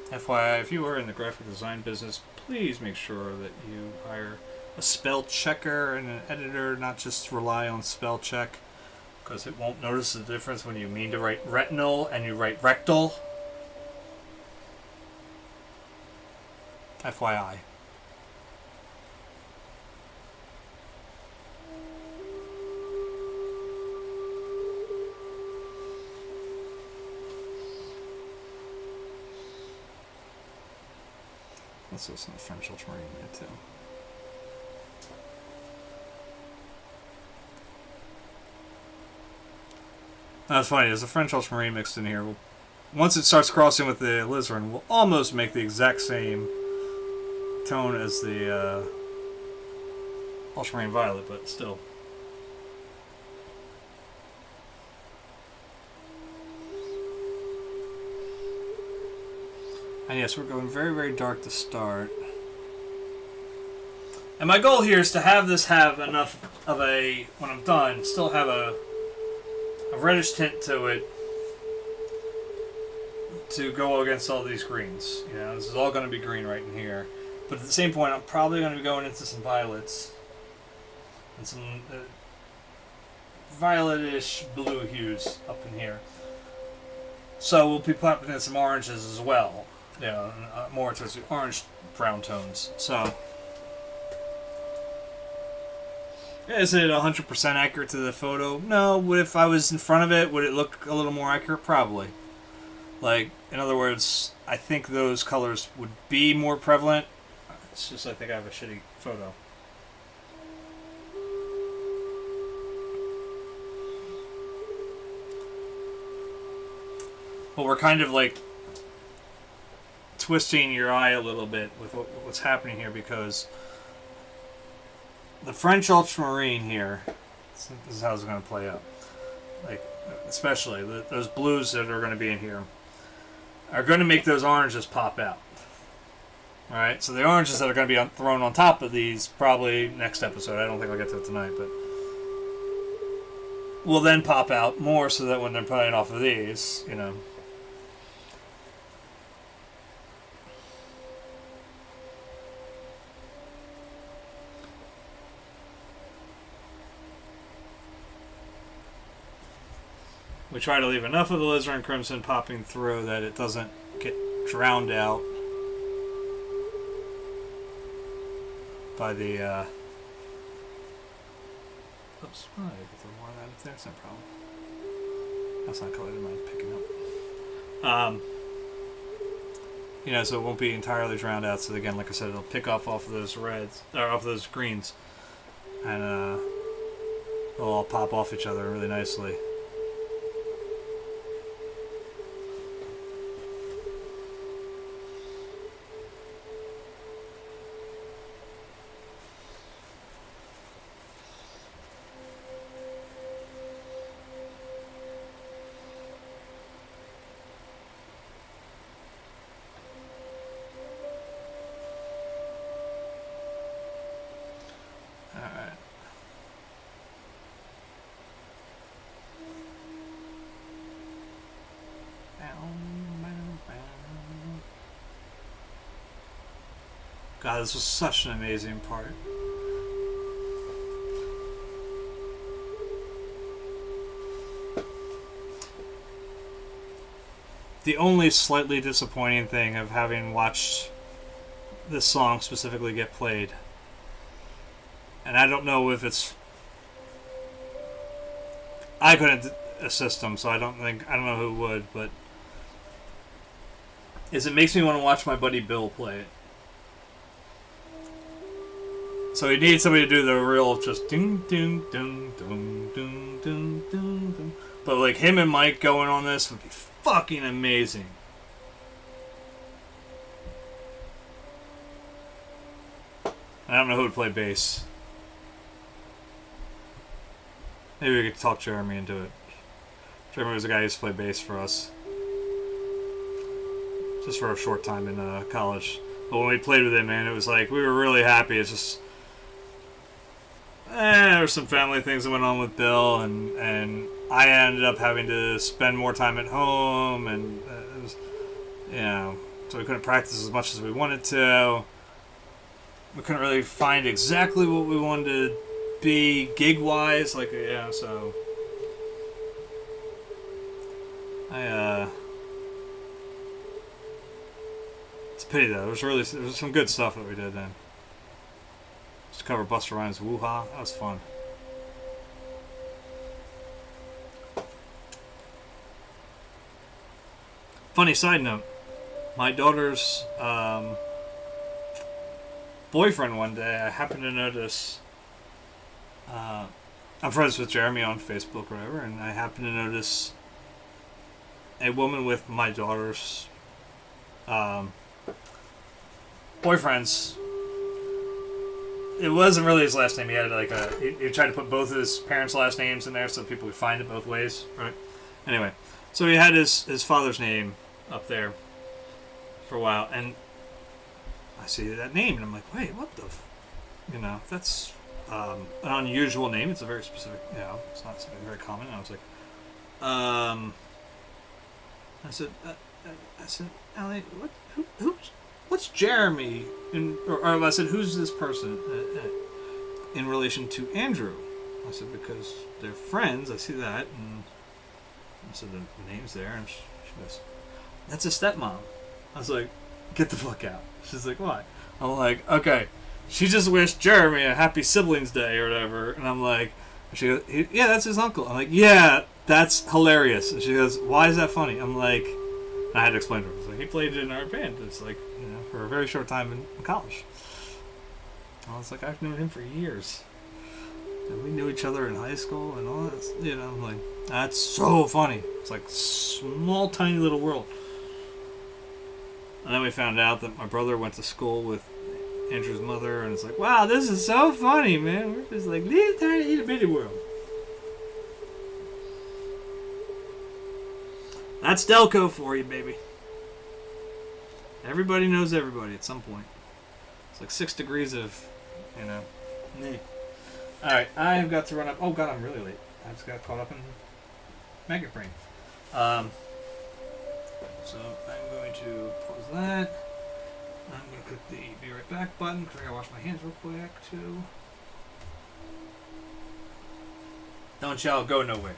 FYI, if you are in the graphic design business, please make sure that you hire a spell checker and an editor, not just rely on spell check, because it won't notice the difference when you mean to write retinal and you write rectal. FYI. Let's do some French ultramarine there too. That's funny, there's a French ultramarine mixed in here. Once it starts crossing with the alizarin, we'll almost make the exact same tone as the ultramarine violet, but still. And yes, we're going very, very dark to start. And my goal here is to have this have enough of a, when I'm done, still have a reddish tint to it to go against all these greens. You know, this is all going to be green right in here. But at the same point, I'm probably going to be going into some violets and some violetish blue hues up in here. So we'll be popping in some oranges as well. You know, more towards the orange brown tones. So, is it 100% accurate to the photo? No. But if I was in front of it, would it look a little more accurate? Probably. Like, in other words, I think those colors would be more prevalent. It's just I think I have a shitty photo. But we're kind of like twisting your eye a little bit with what's happening here, because the French ultramarine here, this is how it's going to play out. Like, especially those blues that are going to be in here are going to make those oranges pop out. All right, so the oranges that are going to be thrown on top of these probably next episode. I don't think I'll get to it tonight, but will then pop out more, so that when they're playing off of these, you know. We try to leave enough of the alizarin crimson popping through that it doesn't get drowned out by the, oops, oh, I can throw more of that up there, it's no problem. That's not colored, mine's picking up. You know, so it won't be entirely drowned out, so again, like I said, it'll pick off of those reds, or off those greens, and they'll all pop off each other really nicely. God, this was such an amazing part. The only slightly disappointing thing of having watched this song specifically get played, and I don't know if it's... I couldn't assist them, so I don't know who would, but is it makes me want to watch my buddy Bill play it. So he needs somebody to do the real just ding ding ding ding ding ding ding ding. But like him and Mike going on this would be fucking amazing. I don't know who would play bass. Maybe we could talk Jeremy into it. Jeremy was the guy who used to play bass for us. Just for a short time in college. But when we played with him, man, it was like, we were really happy. It's just... there were some family things that went on with Bill, and I ended up having to spend more time at home, and it was, you know, so we couldn't practice as much as we wanted to. We couldn't really find exactly what we wanted to be gig-wise, like, yeah, so... It's a pity, though. There was some good stuff that we did then. Just cover Busta Rhymes' Woo-Ha. That was fun. Funny side note. My daughter's boyfriend one day, I happened to notice... I'm friends with Jeremy on Facebook or whatever, and I happened to notice a woman with my daughter's boyfriend's... It wasn't really his last name. He had like he tried to put both of his parents' last names in there so people could find it both ways. Right. Anyway, so he had his father's name up there for a while, and I see that name, and I'm like, wait, what the? You know, that's an unusual name. It's a very specific. You know, it's not something very common. And I was like, I said, Allie, who's? What's Jeremy? Or I said, who's this person in relation to Andrew? I said, because they're friends. I see that. And I said, the name's there. And she goes, that's his stepmom. I was like, get the fuck out. She's like, what? I'm like, okay. She just wished Jeremy a happy siblings day or whatever. And I'm like, she goes, yeah, that's his uncle. I'm like, yeah, that's hilarious. And she goes, why is that funny? I'm like, I had to explain to her. I was like, he played in our band. It's like, you know, for a very short time in college. I was like, I've known him for years. And we knew each other in high school and all that. You know, I'm like, that's so funny. It's like small, tiny little world. And then we found out that my brother went to school with Andrew's mother, and it's like, wow, this is so funny, man. We're just like little tiny itty bitty world. That's Delco for you, baby. Everybody knows everybody at some point. It's like 6 degrees of, you know. Alright, I've got to run up. Oh, God, I'm really late. I just got caught up in Maggot Brain. So I'm going to pause that. I'm going to click the be right back button because I got to wash my hands real quick, too. Don't y'all go nowhere.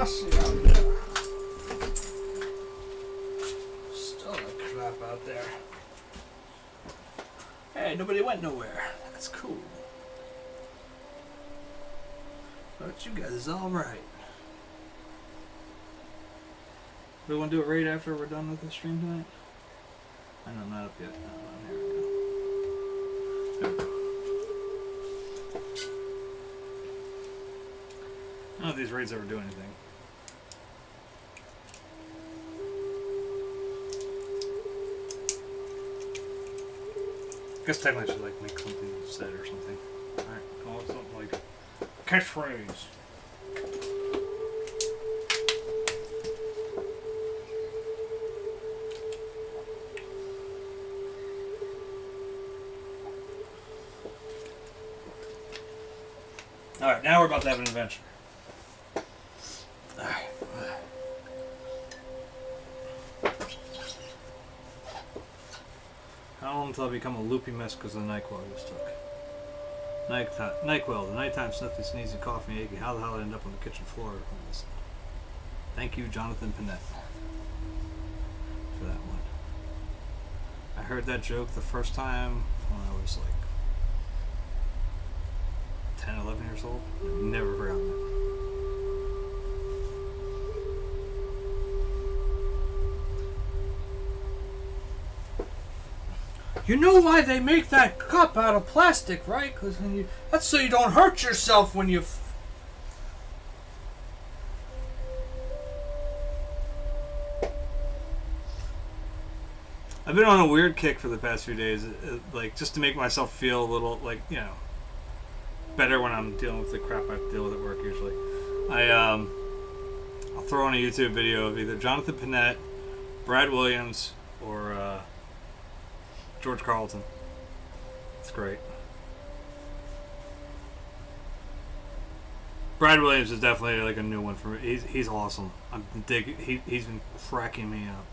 frosty out there. Still a crap out there. Hey, nobody went nowhere. That's cool. But you guys is alright. We want to do it right after we're done with the stream tonight? I know I'm not up yet. No, here we go. There we go. I don't know if these raids ever do anything. I guess technically I should like make something said or something. Alright, call it something like catchphrase. Alright, now we're about to have an adventure. Alright. How long until I become a loopy mess because of the NyQuil I just took? NyQuil, the nighttime sniffy, sneezy, coughing, achy. How the hell did I end up on the kitchen floor? Thank you, Jonathan Panett, for that one. I heard that joke the first time when I was like 10, 11 years old. I've never forgotten that. You know why they make that cup out of plastic, right? Because when you, that's so you don't hurt yourself when you. I've been on a weird kick for the past few days, like just to make myself feel a little like, you know, better when I'm dealing with the crap I deal with at work usually. I'll throw on a YouTube video of either Jonathan Panett, Brad Williams, or George Carlton. It's great. Brad Williams is definitely like a new one for me. He's awesome. I'm digging. He's been cracking me up.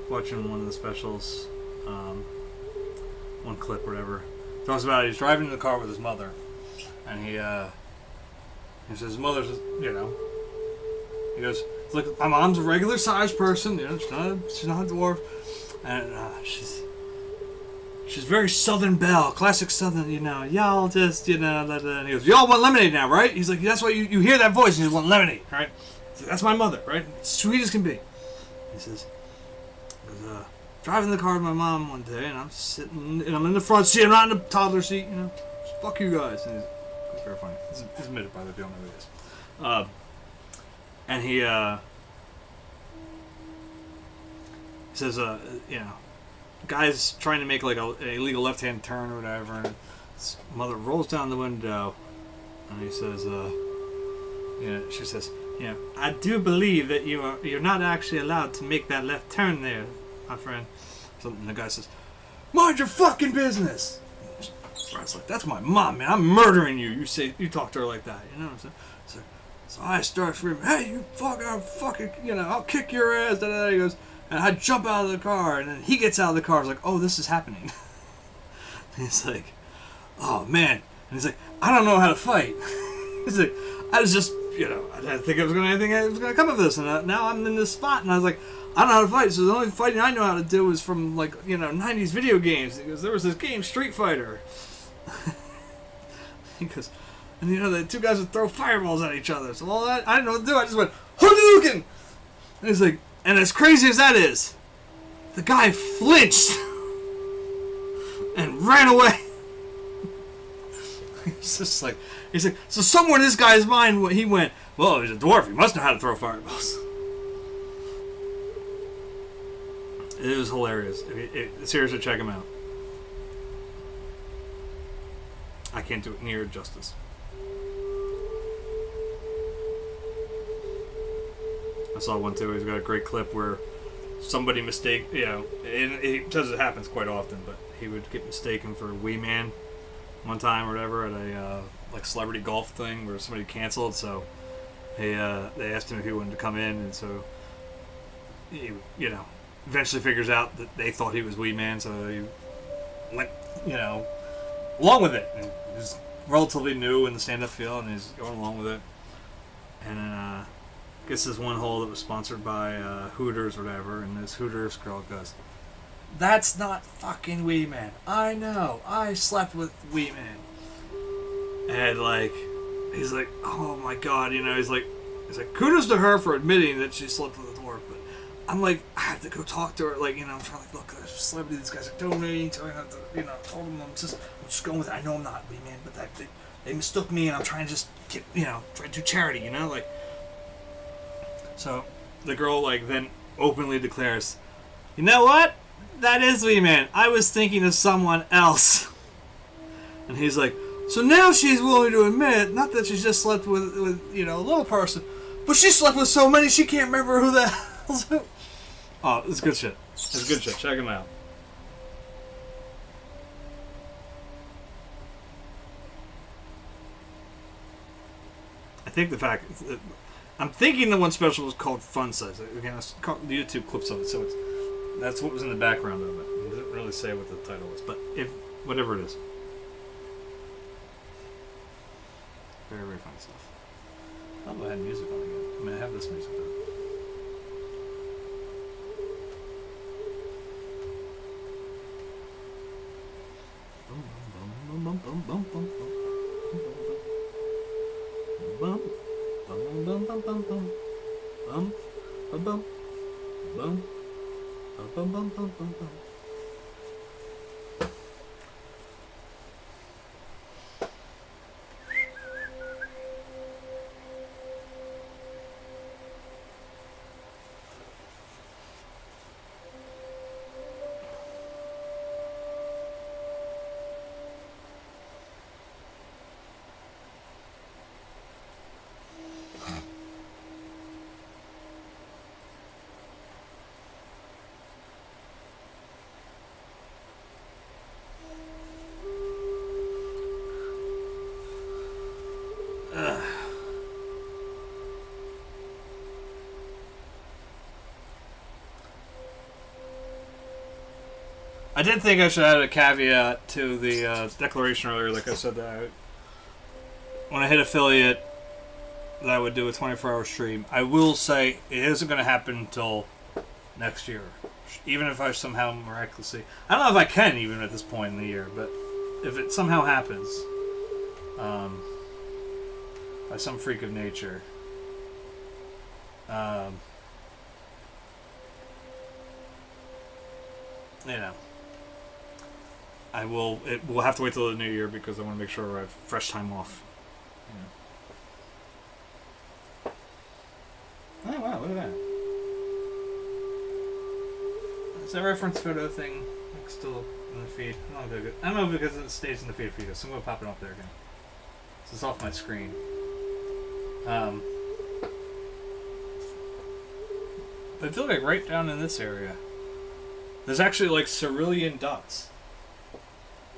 Watching one of the specials, one clip or whatever, talks about he's driving in the car with his mother, and he says his mother's, you know, he goes, look, my mom's a regular sized person, you know, she's not a dwarf, and she's very Southern Belle, classic Southern, you know, y'all just, you know, and he goes, y'all want lemonade now, right? He's like, that's why you hear that voice, and you want lemonade, right? Like, that's my mother, right? Sweet as can be. He says, driving the car with my mom one day, and I'm sitting, and I'm in the front seat, I'm not in the toddler seat, you know. Fuck you guys. And he's very funny. He's admitted, by the way, if you don't know who he is. And he says, you know, guy's trying to make like an illegal left-hand turn or whatever, and his mother rolls down the window, and he says, you know, she says, you know, I do believe that you're not actually allowed to make that left turn there, my friend. Something the guy says, mind your fucking business. Brad's like, that's my mom, man. I'm murdering you. You talk to her like that, you know what I'm saying? So I start screaming, hey, you fucking, you know, I'll kick your ass. He goes, and I jump out of the car, and then he gets out of the car. He's like, oh, this is happening. He's like, oh man. And he's like, I don't know how to fight. He's like, I was just, you know, I didn't think it was going to come of this, and now I'm in this spot, and I was like, I don't know how to fight, so the only fighting I know how to do is from, like, you know, 90s video games. He goes, there was this game, Street Fighter. He goes, and you know, the two guys would throw fireballs at each other. So all that, I didn't know what to do. I just went, Hadouken! And he's like, and as crazy as that is, the guy flinched and ran away. He's just like, he's like, so somewhere in this guy's mind, he went, well, he's a dwarf. He must know how to throw fireballs. It was hilarious. Seriously, check him out. I can't do it near justice. I saw one too. He's got a great clip where somebody you know, it says it happens quite often, but he would get mistaken for Wee Man one time or whatever at a like celebrity golf thing where somebody canceled. So they asked him if he wanted to come in, and so he, eventually figures out that they thought he was Wee Man, so he went, along with it. And he's relatively new in the stand-up field, and he's going along with it. And then, I guess there's one hole that was sponsored by Hooters or whatever, and this Hooters girl goes, "That's not fucking Wee Man. I know. I slept with Wee Man." And he's like, "Oh my god," he's like, kudos to her for admitting that she slept with a dwarf, but I'm like, I have to go talk to her, I'm trying to look, there's a celebrity these guys are donating, telling them to, told them I'm just going with it. I know I'm not Wee Man, but they mistook me, and I'm trying to just get, try to do charity, So the girl then openly declares, "You know what? That is Wee Man. I was thinking of someone else." And he's like, "So now she's willing to admit, not that she's just slept with a little person, but she slept with so many she can't remember who the hell's who." Oh, it's good shit. It's good shit. Check him out. I think I'm thinking the one special was called Fun Size. Again, it's called the YouTube clips of it, so that's what was in the background of it. It didn't really say what the title was, but whatever it is. Very, very fun stuff. I don't know if I had music on again. I mean, I have this music though. I did think I should add a caveat to the declaration earlier. Like I said, that when I hit affiliate, that I would do a 24-hour stream. I will say it isn't going to happen until next year. Even if I somehow miraculously... I don't know if I can even at this point in the year, but if it somehow happens, by some freak of nature, I will. It will have to wait till the new year because I want to make sure I have fresh time off. Oh wow! Look at that. Is that reference photo thing still in the feed? I don't know if because it stays in the feed for you guys. So I'm gonna pop it up there again. This is off my screen. But I feel like right down in this area, there's actually like cerulean dots.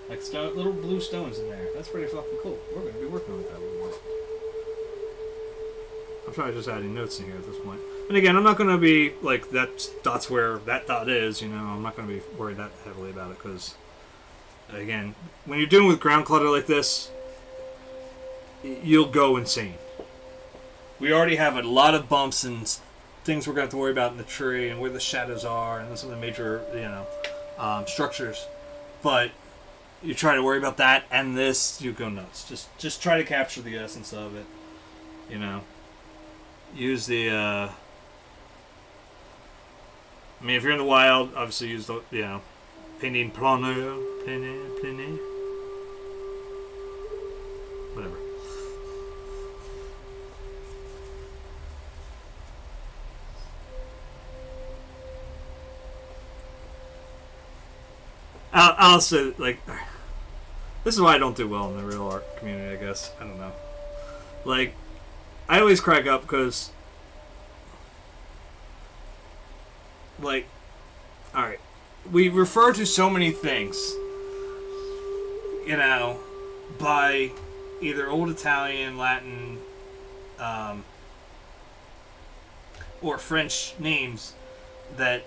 Like little blue stones in there. That's pretty fucking cool. We're going to be working with that a little more. I'm probably just adding notes in here at this point. And again, I'm not going to be like, dot's where that dot is, I'm not going to be worried that heavily about it because, again, when you're dealing with ground clutter like this, you'll go insane. We already have a lot of bumps and things we're going to have to worry about in the tree and where the shadows are and some of the major, structures. But you try to worry about that and this, you go nuts. Just try to capture the essence of it. Use the if you're in the wild, obviously use the painting planner, whatever. I'll say, this is why I don't do well in the real art community, I guess. I don't know. I always crack up because, alright, we refer to so many things, by either Old Italian, Latin, or French names that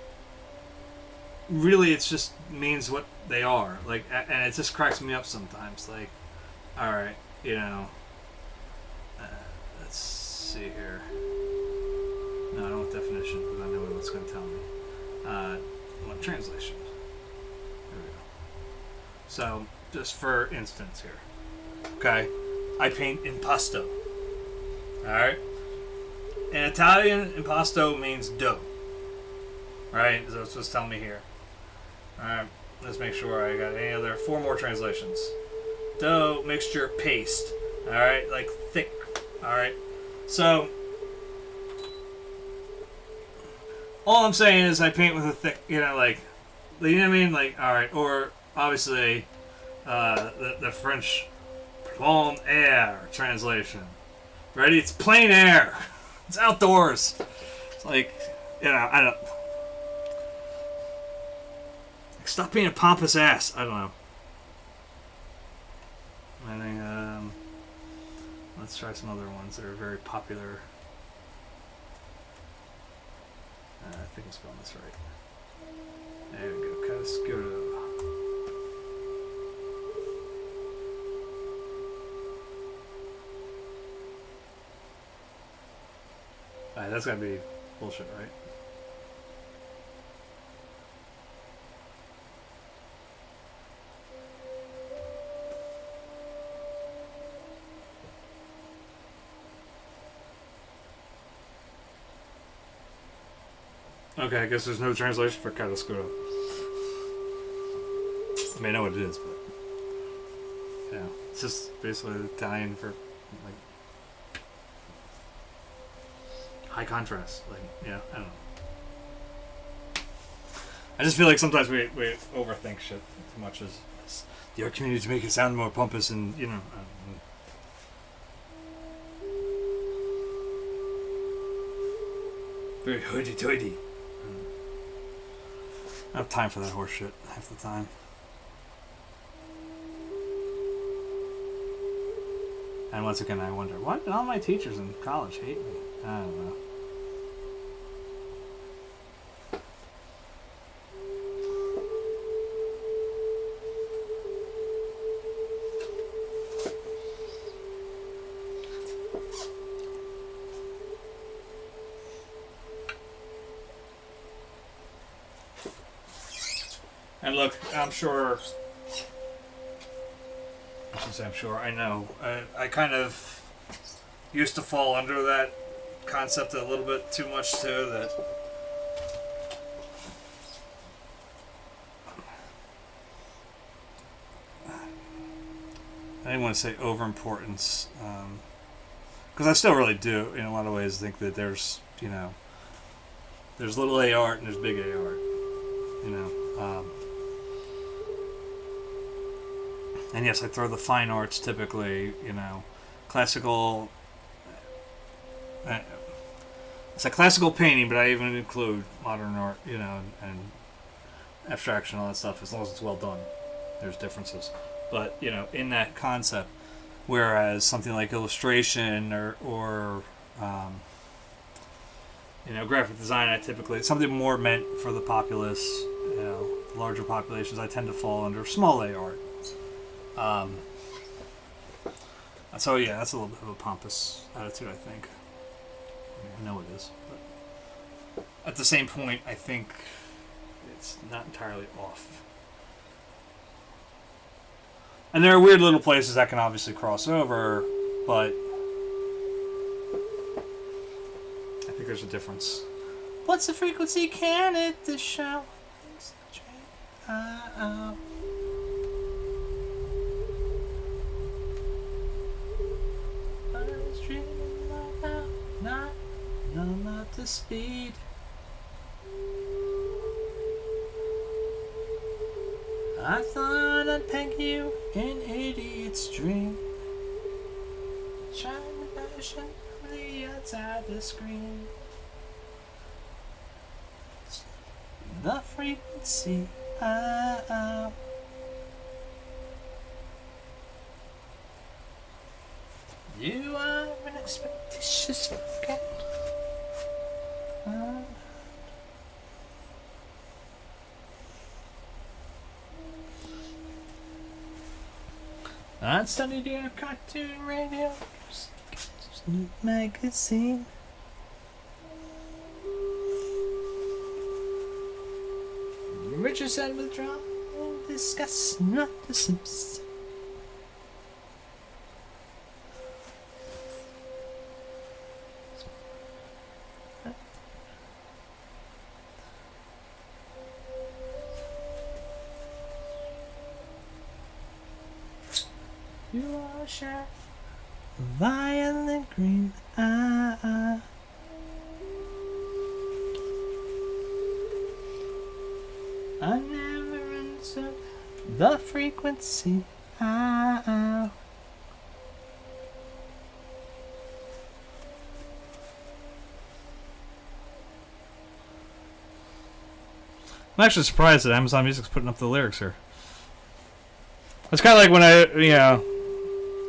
really it just means what they are. Like, and it just cracks me up sometimes. Like, all right, you know, let's see here. No, I don't want definition because I know what it's going to tell me. I want translation. There we go. So, just for instance here. Okay, I paint impasto. Alright? In Italian, impasto means dough. Right? That's what it's telling me here. Alright, let's make sure I got any other 4 more translations. Dough, mixture, paste. Alright, like thick. Alright? So, all I'm saying is I paint with a thick, you know, like, you know what I mean? Like, alright, or obviously, the French plein air translation. Ready? It's plein air. It's outdoors. It's like, you know, I don't. Stop being a pompous ass. I don't know. I think, let's try some other ones that are very popular. I think I'm spelling this right. There we go. Cascudo. Alright, that's gotta be bullshit, right? Okay, I guess there's no translation for Cadascuro. I mean, I know what it is, but yeah, it's just basically Italian for like high contrast. Like, yeah, I don't know. I just feel like sometimes we overthink shit too much as the art community to make it sound more pompous and, you know. I don't know. Very hoity-toity. I have time for that horse shit half the time. And once again, I wonder, why did all my teachers in college hate me? I don't know. And look, I'm sure, I should say I'm sure, I know, I kind of used to fall under that concept a little bit too much too, that I didn't want to say overimportance, because I still really do, in a lot of ways, think that there's, you know, there's little A art and there's big A art, you know. And yes, I throw the fine arts typically, you know, classical. It's a classical painting, but I even include modern art, you know, and abstraction, all that stuff, as long as it's well done. There's differences. But, you know, in that concept, whereas something like illustration or you know, graphic design, I typically, something more meant for the populace, you know, larger populations, I tend to fall under small A art. So yeah, that's a little bit of a pompous attitude, I think. I mean, I know it is, but at the same point, I think it's not entirely off. And there are weird little places that can obviously cross over, but I think there's a difference. What's the frequency? Can it the show? Not the speed. I thought I'd peg you in idiot's dream. Shine the passion from the outside the screen. The frequency. You are an expectitious forget. I studied your cartoon radio magazine. Richard said withdraw and discuss not the Simpsons. You are sure violet green. I never answered the frequency. I'm actually surprised that Amazon Music's putting up the lyrics here. It's kind of like when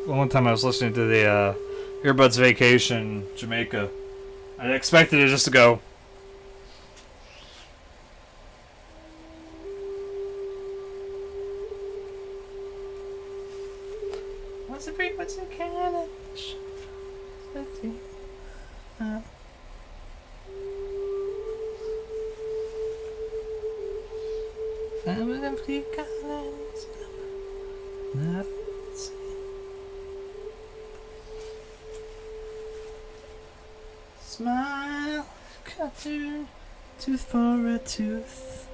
one time I was listening to the Earbuds Vacation Jamaica. I expected it just to go. What's the frequency cannon? I'm gonna be cannons. Smile, cartoon, tooth for a tooth.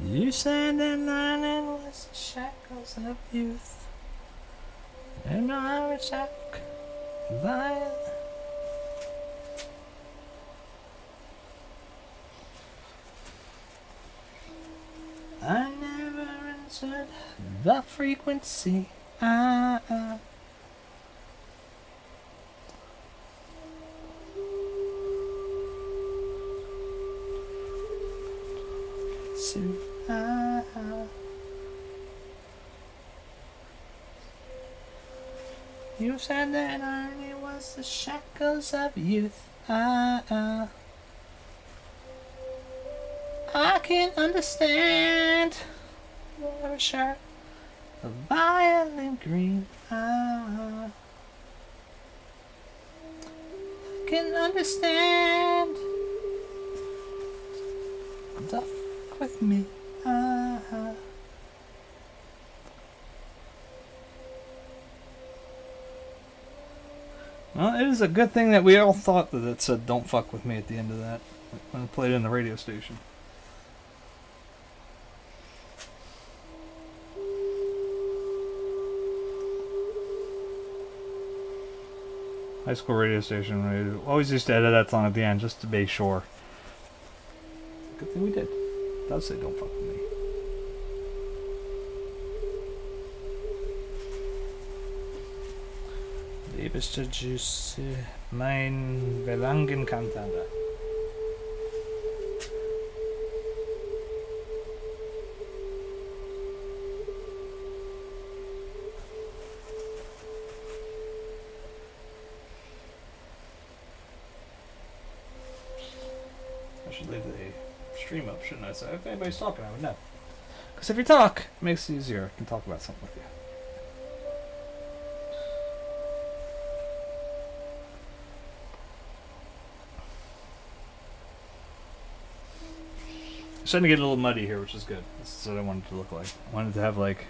You said that lining was the shackles of youth. And I wish I could violate. I never answered the frequency. You said that irony was the shackles of youth. I can understand. Never sure. A violent green. I can understand. Duff with me. Well, it is a good thing that we all thought that it said "Don't fuck with me" at the end of that when it played in the radio station. High school radio station. We always used to edit that song at the end just to be sure. Good thing we did. It does say "Don't fuck with me." Liebeste Juice, mein Verlangen cantata. I should leave the stream up, shouldn't I? So if anybody's talking, I would know. Because if you talk, it makes it easier. I can talk about something with you. It's starting to get a little muddy here, which is good. This is what I wanted to look like. I wanted to have like...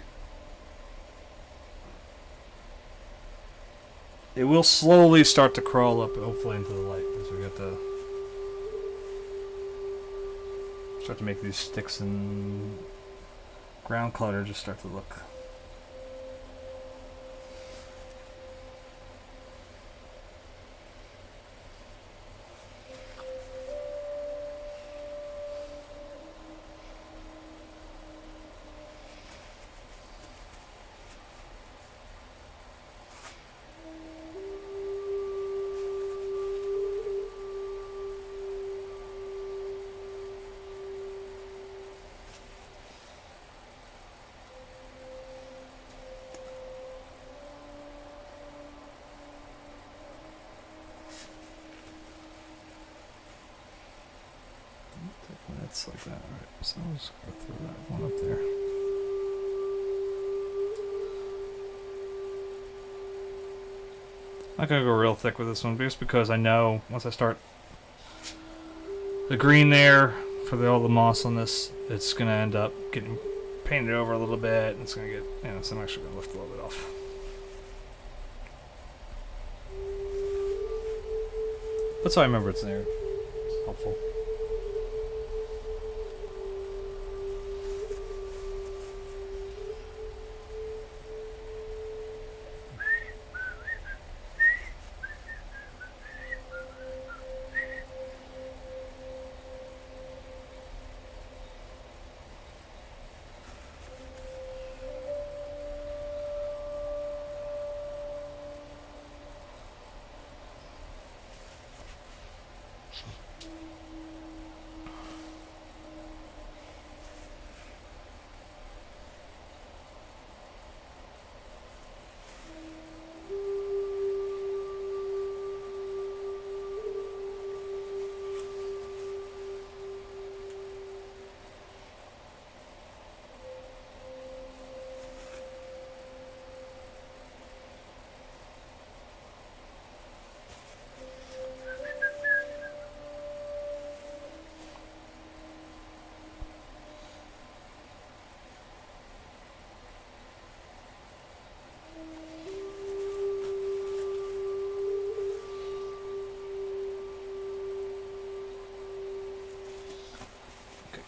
It will slowly start to crawl up, hopefully, into the light. Because we got to... Start to make these sticks and ground clutter just start to look... That's like that. Alright, so I'll just go through that one up there. I'm not gonna go real thick with this one just because I know once I start the green there for all the moss on this, it's gonna end up getting painted over a little bit, and it's gonna get, so I'm actually gonna lift a little bit off. That's how I remember it's there. It's helpful.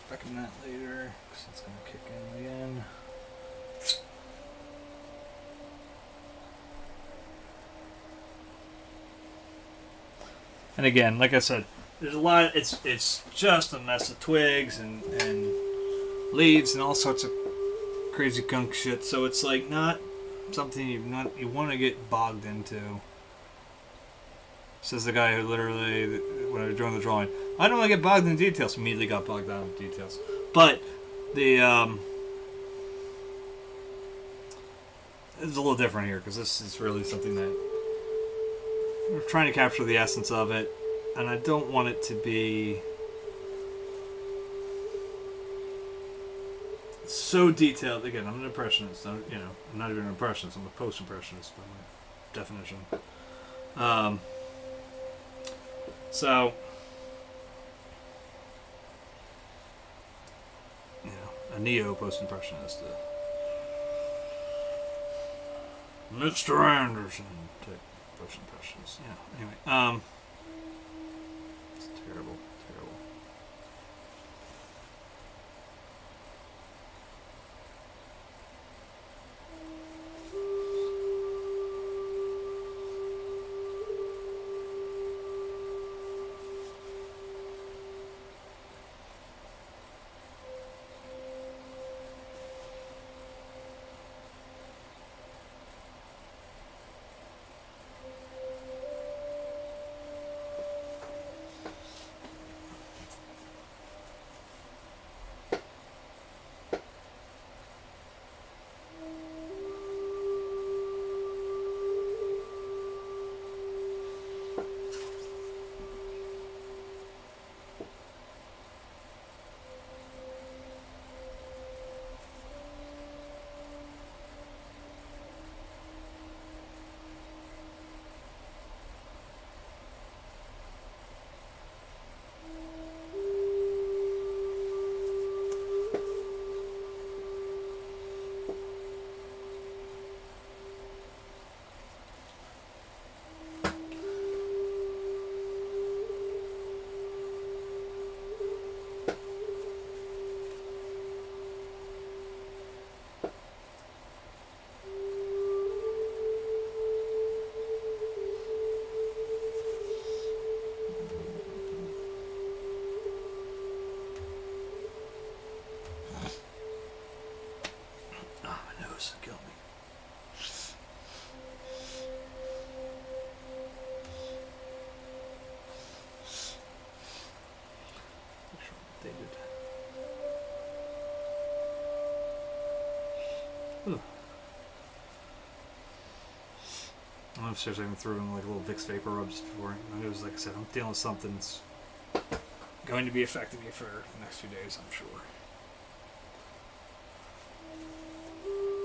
Back in that later, because it's going to kick in again. And again, like I said, there's a lot. It's just a mess of twigs and leaves and all sorts of crazy gunk shit. So it's like not something you want to get bogged into. Says the guy who literally, when I was drawing the drawing, I don't want to get bogged in details. Immediately got bogged down in details. But the it's a little different here because this is really something that we're trying to capture the essence of it, and I don't want it to be so detailed. Again, I'm an impressionist. I'm not even an impressionist. I'm a post-impressionist by my definition. So, a neo-post-impressionist. Mr. Anderson type post-impressionist. Yeah, anyway. It's terrible. Kill me. Ooh. I'm upstairs. I even threw in like a little Vicks vapor rub just before. And it was like I said, I'm dealing with something that's going to be affecting me for the next few days, I'm sure.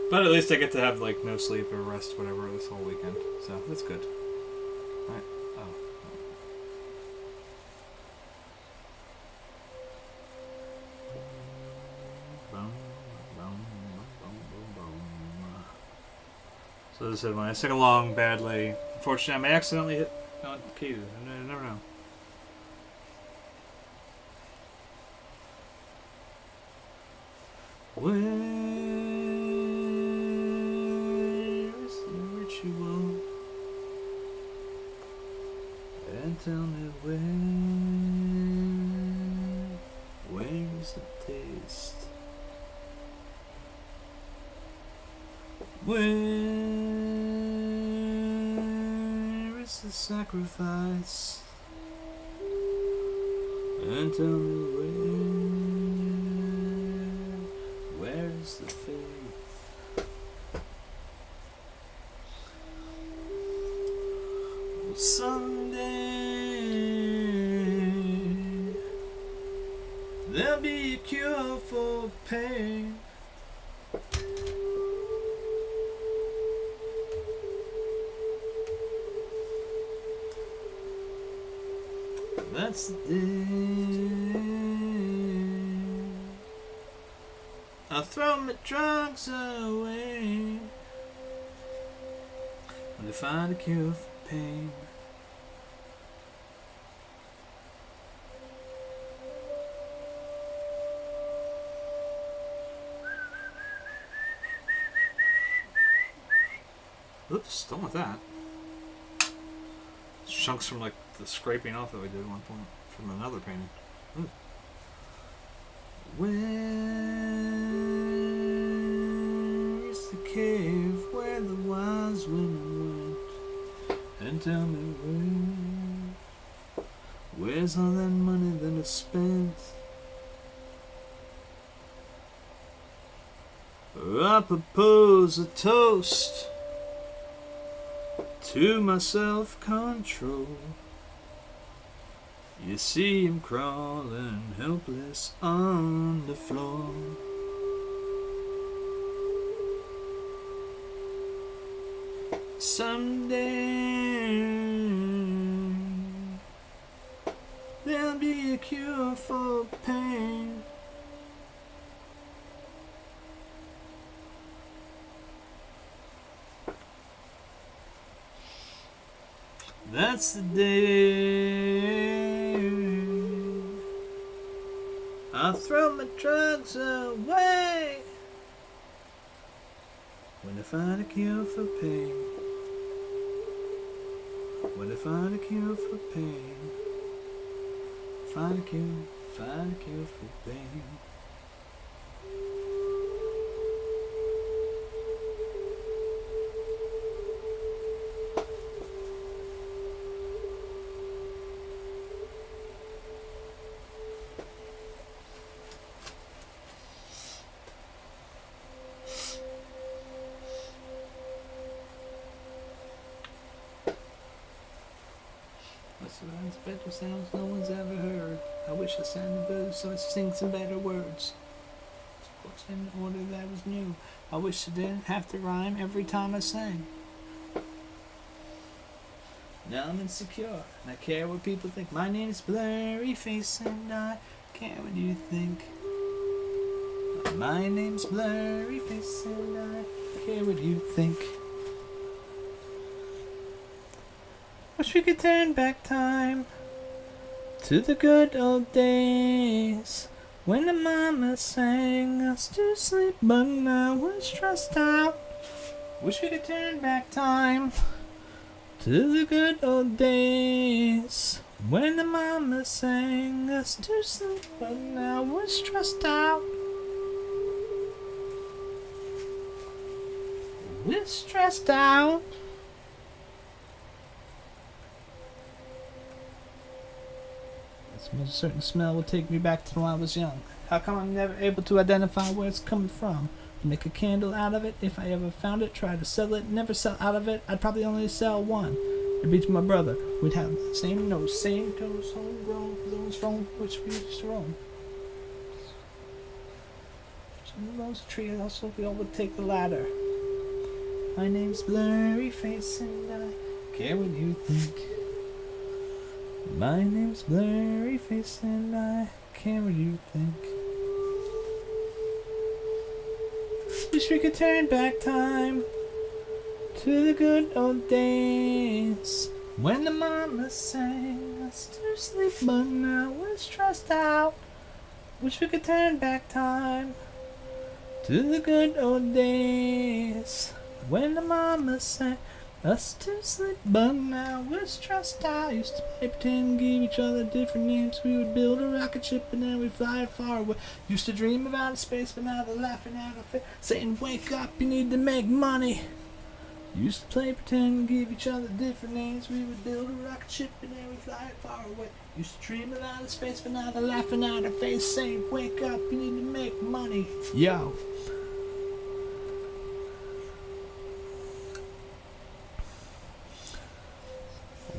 But at least I get to have like no sleep or rest, whatever, this whole weekend. So that's good. Right. Oh. So as I said, when I sing along badly, unfortunately, I may accidentally hit on keys. I never know. Where is the ritual? And tell me where is the taste? Where is the sacrifice? And tell me where is the faith? Well, someday there'll be a cure for pain. That's the day I throw my drugs away when they find a cure for pain. Oops, don't want that. Chunks from like the scraping off that we did at one point from another painting. Ooh. Where is the cave where the wise women went? And tell me where's all that money that I spent? I propose a toast to my self-control. You see him crawling helpless on the floor. Someday there'll be a cure for pain. That's the day I throw my drugs away when I find a cure for pain. When I find a cure for pain. Find a cure for pain. Sounds better sounds no one's ever heard. I wish I sounded better so I sing some better words. Of course in order that was new. I wish I didn't have to rhyme every time I sang. Now I'm insecure and I care what people think. My name's Blurry Face and I care what you think. My name's Blurry Face and I care what you think. Wish we could turn back time to the good old days when the mama sang us to sleep, but now we're stressed out. Wish we could turn back time to the good old days when the mama sang us to sleep, but now we're stressed out. We're stressed out. A certain smell will take me back to when I was young. How come I'm never able to identify where it's coming from? Make a candle out of it if I ever found it. Try to sell it, never sell out of it. I'd probably only sell one. It'd be to my brother. We'd have the same nose, same toes, homegrown, zones from which we used to roam. Some rose tree, and also we all would take the ladder. My name's Blurry Face and I care what you think. My name's Blurry Face and I care what you think. Wish we could turn back time to the good old days when the mama sang us to sleep, but now we're stressed out. Wish we could turn back time to the good old days when the mama sang us to sleep, but now we're stressed out. Used to play pretend, give each other different names. We would build a rocket ship and then we'd fly it far away. Used to dream of outer space, but now they're laughing at our face, saying, wake up, you need to make money. Used to play pretend, give each other different names. We would build a rocket ship and then we'd fly it far away. Used to dream of outer space, but now they're laughing at our face, saying, wake up, you need to make money. Yo.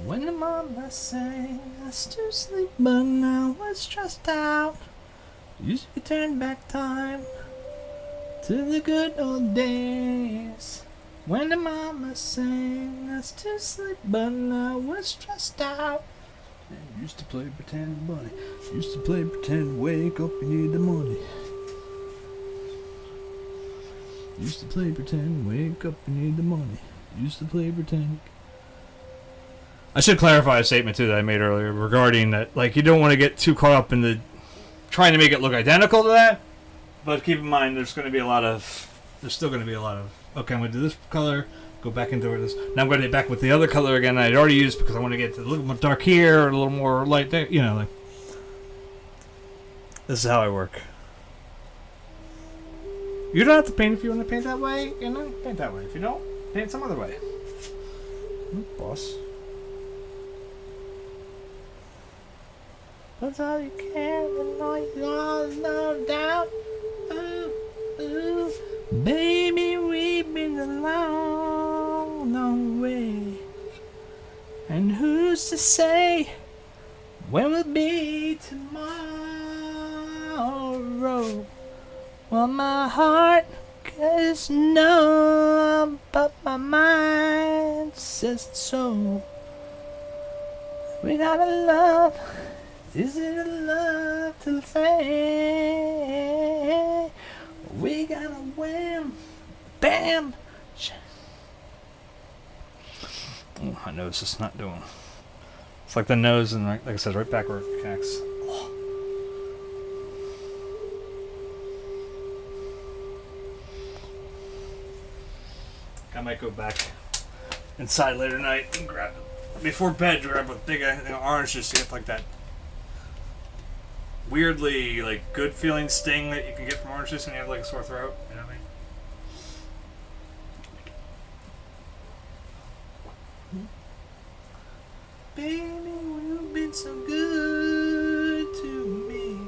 When the mama sang us to sleep, but now we're stressed out. Used to turn back time to the good old days when the mama sang us to sleep, but now we're stressed out. And used to play pretend bunny. Used to play pretend wake up, you need the money. Used to play pretend wake up, you need the money. Used to play pretend. I should clarify a statement too that I made earlier regarding that, like, you don't want to get too caught up in the trying to make it look identical to that, but keep in mind there's still going to be a lot of, okay, I'm going to do this color, go back into this, now I'm going to get back with the other color again that I'd already used because I want to get a little more dark here, or a little more light there, you know, like, this is how I work. You don't have to paint if you want to paint that way, you know, paint that way. If you don't, paint some other way. Boss. That's all you care, and all you all no doubt. Ooh, ooh. Baby, we've been a long, long way. And who's to say when we'll be tomorrow? Well, my heart says no, but my mind says so. We gotta love. Is it a love to say? We gotta wham, bam. Oh, my nose is not doing. It's like the nose, and like I said, right back where it connects. Oh. I might go back inside later tonight and grab it before bed. Grab a big orange juice to get like that weirdly like good feeling sting that you can get from orange juice when you have like a sore throat. You know what I mean? Baby, you've been so good to me.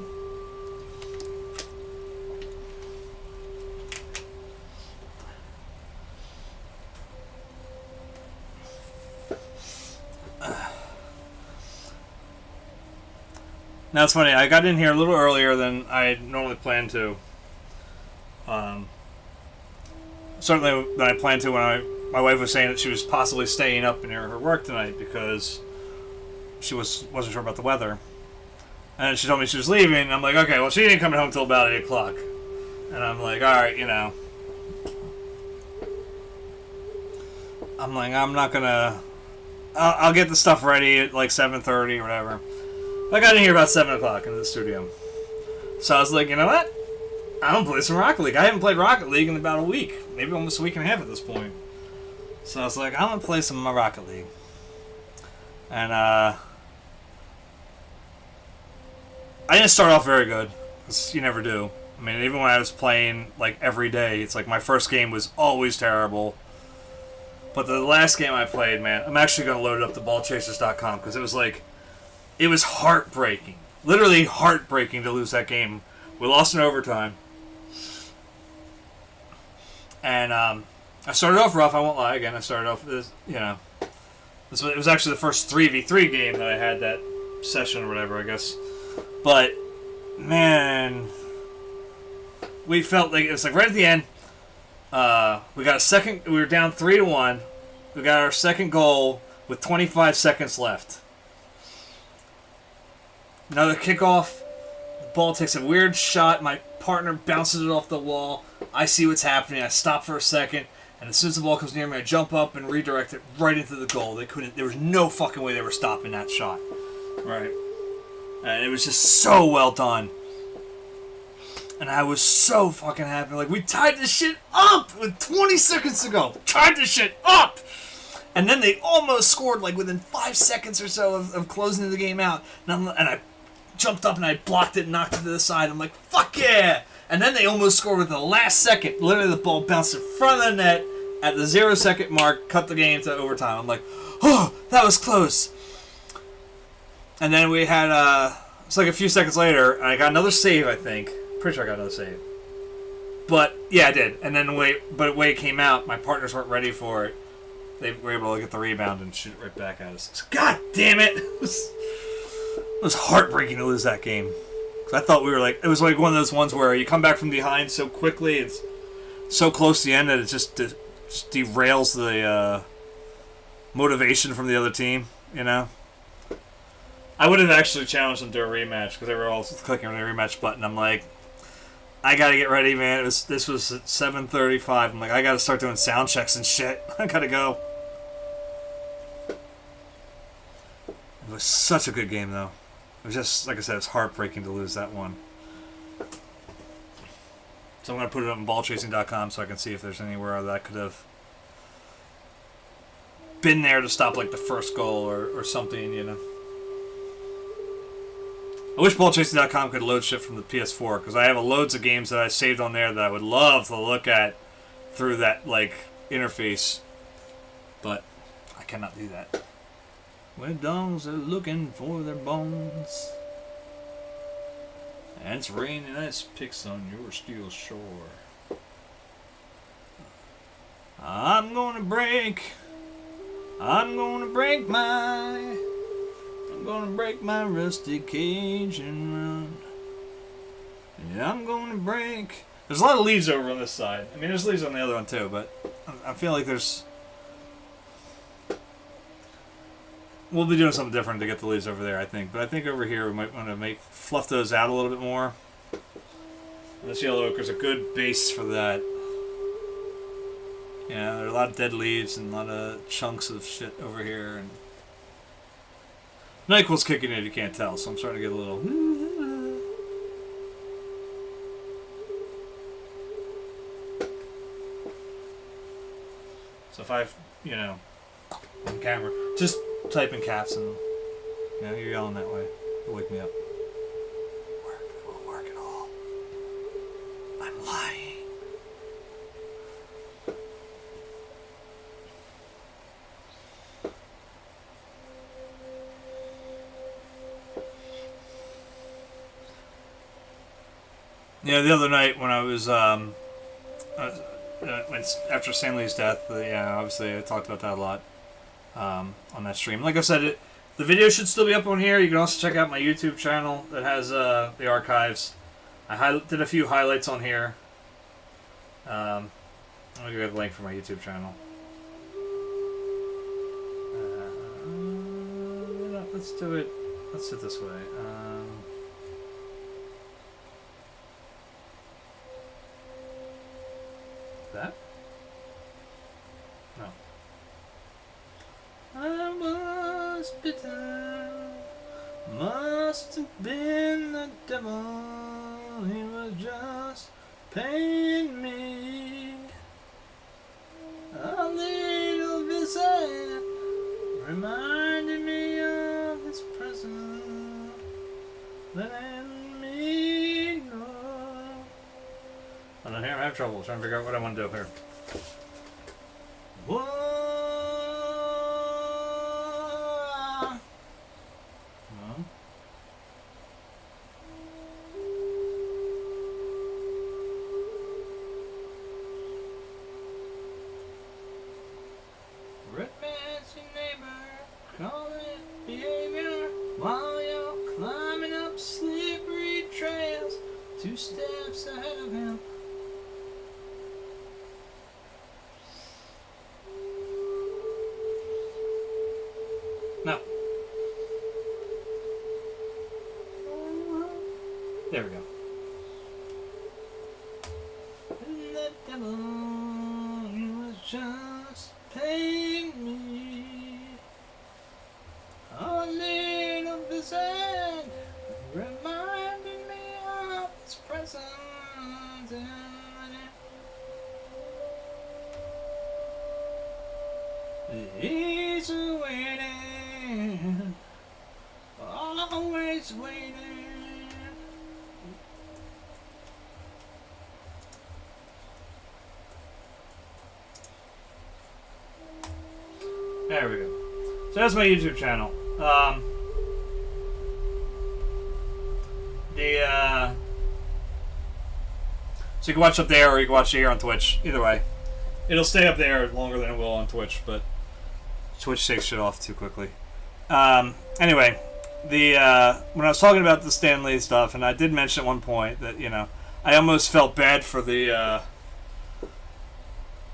Now it's funny, I got in here a little earlier than I normally planned to. Certainly than I planned to when my wife was saying that she was possibly staying up near her work tonight because she wasn't sure about the weather. And she told me she was leaving, and I'm like, okay, well she ain't coming home till about 8 o'clock. And I'm like, alright, you know. I'm like, I'm not gonna... I'll get the stuff ready at like 7:30 or whatever. I got in here about 7 o'clock into the studio. So I was like, you know what? I'm going to play some Rocket League. I haven't played Rocket League in about a week. Maybe almost a week and a half at this point. So I was like, I'm going to play some Rocket League. And I didn't start off very good. Because you never do. I mean, even when I was playing like every day, it's like my first game was always terrible. But the last game I played, man, I'm actually going to load it up to ballchasers.com because it was like... It was heartbreaking. Literally heartbreaking to lose that game. We lost in overtime. And I started off rough, I won't lie. Again, I started off, it was actually the first 3v3 game that I had that session or whatever, I guess. But, man, we felt like, it was like right at the end, we got a second, we were down 3-1. We got our second goal. with 25 seconds left. Another kickoff. The ball takes a weird shot. My partner bounces it off the wall. I see what's happening. I stop for a second. And as soon as the ball comes near me, I jump up and redirect it right into the goal. There was no fucking way they were stopping that shot. Right. And it was just so well done. And I was so fucking happy. Like, we tied this shit up with 20 seconds to go. Tied this shit up! And then they almost scored, like, within 5 seconds or so of closing the game out. And I jumped up and I blocked it and knocked it to the side. I'm like, fuck yeah! And then they almost scored with the last second. Literally, the ball bounced in front of the net at the 0-second mark, cut the game to overtime. I'm like, oh, that was close. And then we had, it's like a few seconds later, and I got another save, I think. Pretty sure I got another save. But, yeah, I did. And then the way it came out, my partners weren't ready for it. They were able to get the rebound and shoot it right back at us. God damn it! It was heartbreaking to lose that game. I thought we were like, it was like one of those ones where you come back from behind so quickly, it's so close to the end that it just derails the motivation from the other team, you know? I would have actually challenged them to a rematch because they were all clicking on the rematch button. I'm like, I gotta get ready, man. This was at 7:35. I'm like, I gotta start doing sound checks and shit. I gotta go. It was such a good game, though. It was just, like I said, it's heartbreaking to lose that one. So I'm going to put it up on ballchasing.com so I can see if there's anywhere that could have been there to stop, like, the first goal or something, you know. I wish ballchasing.com could load shit from the PS4, because I have loads of games that I saved on there that I would love to look at through that, like, interface. But I cannot do that. Where dogs are looking for their bones. And it's raining ice picks on your steel shore. I'm gonna break my rusty cage and run. Yeah, I'm gonna break. There's a lot of leaves over on this side. I mean, there's leaves on the other one too, but I feel like there's... We'll be doing something different to get the leaves over there, I think. But I think over here we might want to fluff those out a little bit more. And this yellow ochre is a good base for that. Yeah, there are a lot of dead leaves and a lot of chunks of shit over here. And NyQuil's kicking in, you can't tell, so I'm starting to get a little... So if I've, you know, on camera, just type in caps and, you know, you're yelling that way. It'll wake me up. It won't work at all. I'm lying. Yeah, the other night when I was, after Stanley's death, yeah, obviously I talked about that a lot. On that stream. Like I said, the video should still be up on here. You can also check out my YouTube channel that has the archives. I did a few highlights on here. I'm going to give you the link for my YouTube channel. Let's do it. Let's sit this way. That? No. I was bitten, must have been the devil, he was just paying me a little bit sad, reminding me of this present, letting me go. I don't know, here I have trouble trying to figure out what I want to do here. Whoa. While you're climbing up slippery trails, 2 steps ahead of him. No. There we go. The devil was just paying me a little visit, reminding me of his presence in the he's waiting, always waiting. There we go. So that's my YouTube channel. So you can watch up there, or you can watch it here on Twitch. Either way, it'll stay up there longer than it will on Twitch, but Twitch takes shit off too quickly. Anyway, when I was talking about the Stan Lee stuff, and I did mention at one point that I almost felt bad for the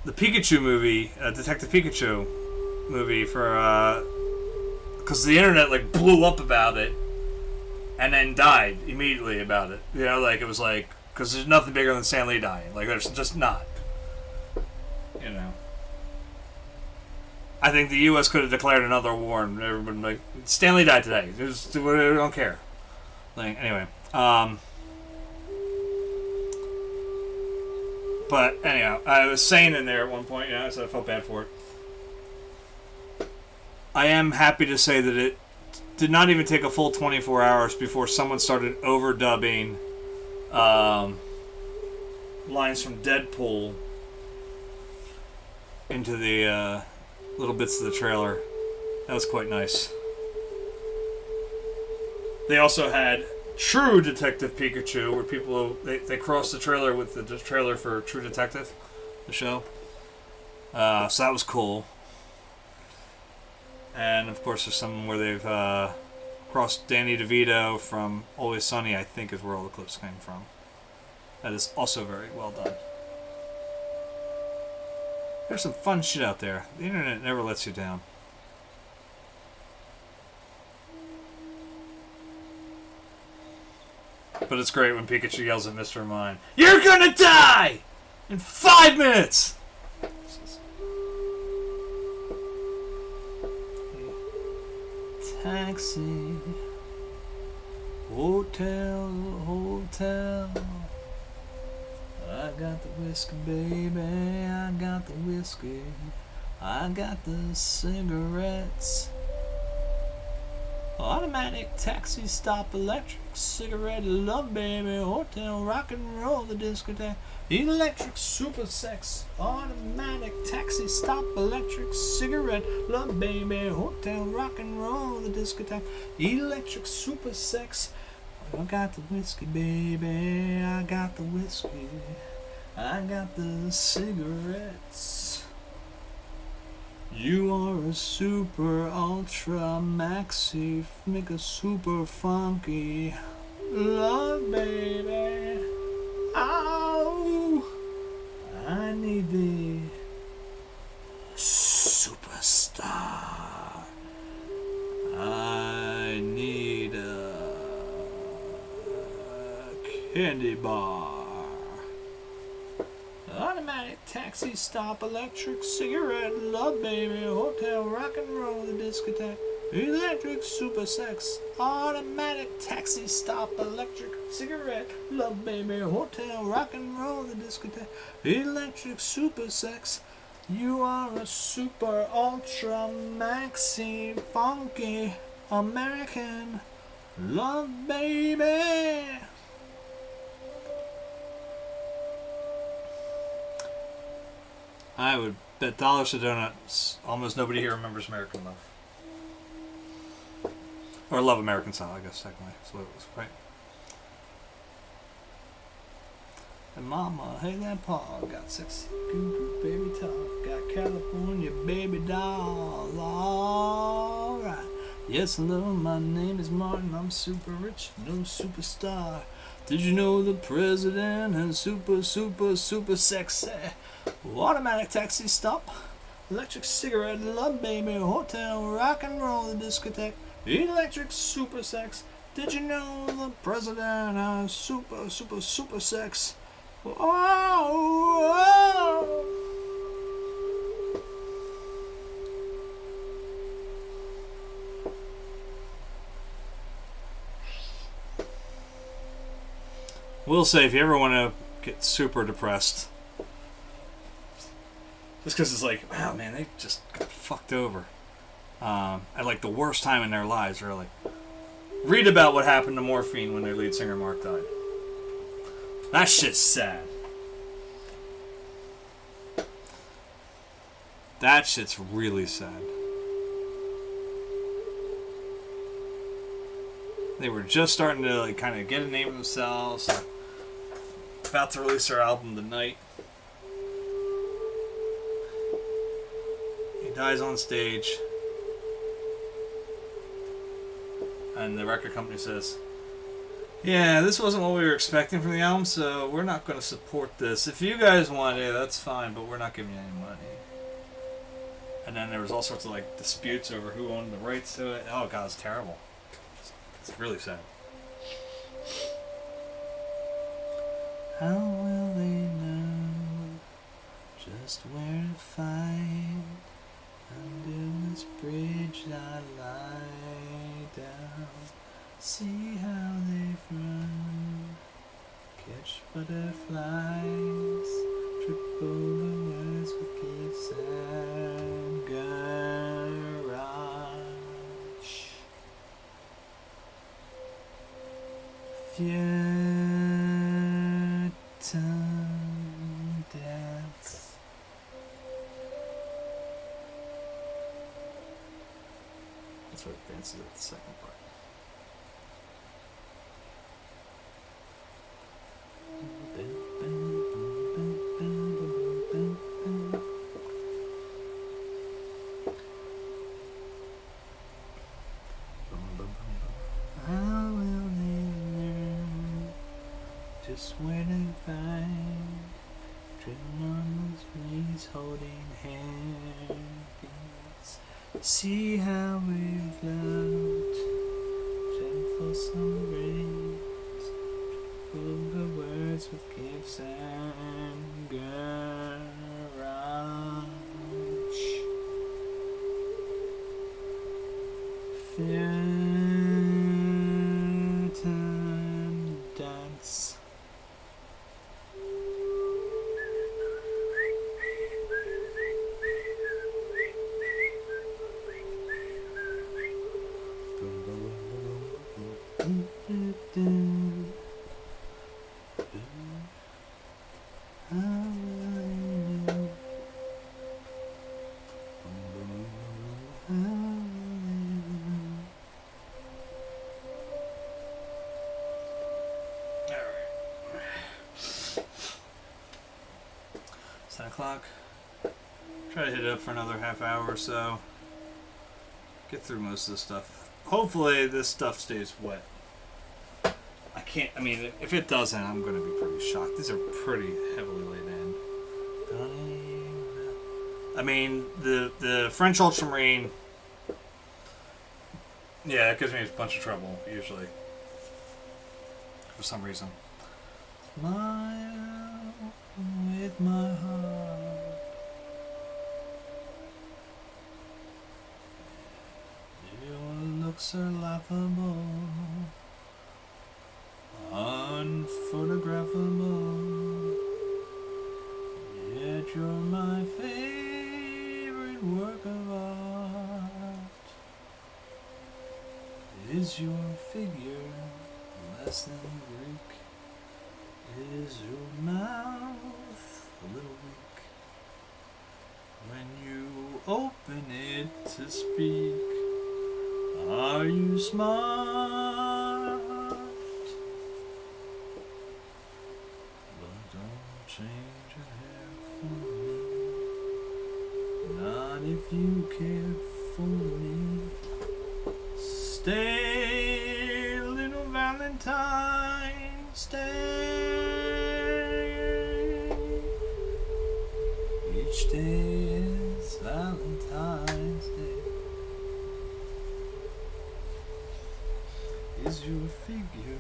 Pikachu movie, Detective Pikachu movie, for because the internet like blew up about it and then died immediately about it. Like it was like, because there's nothing bigger than Stan Lee dying. Like there's just not. I think the U.S. could have declared another war and everyone like, Stan Lee died today. We don't care. Like anyway. But anyhow, I was saying in there at one point, I said I felt bad for it. I am happy to say that it did not even take a full 24 hours before someone started overdubbing lines from Deadpool into the little bits of the trailer. That was quite nice. They also had True Detective Pikachu, where people they crossed the trailer with the trailer for True Detective, the show. So that was cool. And of course, there's some where they've crossed Danny DeVito from Always Sunny, I think is where all the clips came from. That is also very well done. There's some fun shit out there. The internet never lets you down. But it's great when Pikachu yells at Mr. Mime, "You're gonna die in 5 minutes!" Taxi, hotel, hotel. I got the whiskey, baby. I got the whiskey. I got the cigarettes. Automatic, taxi, stop, electric, cigarette, love, baby, hotel, rock and roll, the discotheque, electric, super sex, automatic, taxi, stop, electric, cigarette, love, baby, hotel, rock and roll, the discotheque, electric, super sex. I got the whiskey, baby, I got the whiskey, I got the cigarettes. You are a super ultra maxi, make a super funky love, baby. Oh, I need the superstar. I need a candy bar. Automatic, taxi, stop, electric, cigarette, love, baby, hotel, rock and roll, the discotheque, electric, super sex, automatic, taxi, stop, electric, cigarette, love, baby, hotel, rock and roll, the discotheque, electric, super sex. You are a super ultra maxi funky American love, baby. I would bet dollars to donuts almost nobody here remembers American Love. Or Love American Style, I guess, technically. So it was, right? And mama, hey that paw, got sexy goo baby talk, got California baby doll, alright. Yes, hello, my name is Martin, I'm super rich, no superstar. Did you know the president is super, super, super sexy? Automatic taxi stop, electric cigarette, love baby, hotel, rock and roll, the discotheque, electric super sex. Did you know the president has super, super, super sex? Oh. Will say, if you ever want to get super depressed, just because it's like, wow, man, they just got fucked over at like the worst time in their lives, really. Read about what happened to Morphine when their lead singer Mark died. That shit's sad. That shit's really sad. They were just starting to like kind of get a name of themselves. About to release their album tonight. He dies on stage. And the record company says, yeah, this wasn't what we were expecting from the album, so we're not going to support this. If you guys want it, that's fine, but we're not giving you any money. And then there was all sorts of like disputes over who owned the rights to it. Oh god, it's terrible. It's really sad. How will they know just where to find under this bridge I lie down? See how they've run, catch butterflies, trip over words with gifts and garage. Futon dance. That's what it dances at the second part. How will they learn just where to find? Driven on those knees, holding hands. See how we've loved, gentle some rays, over words with gifts and garage. Futon dance. O'clock. Try to hit it up for another half hour or so. Get through most of this stuff. Hopefully this stuff stays wet. I mean, if it doesn't, I'm going to be pretty shocked. These are pretty heavily laid in. I mean, the French Ultramarine, yeah, it gives me a bunch of trouble, usually. For some reason. Smile with my heart. Your looks are laughable, unphotographable, yet you're my favorite work of art. Is your figure less than Greek? Is your mouth a little weak when you open it to speak? Are you smart? But don't change your hair for me, not if you care for me. Stay, little Valentine, stay. Each day is Is your figure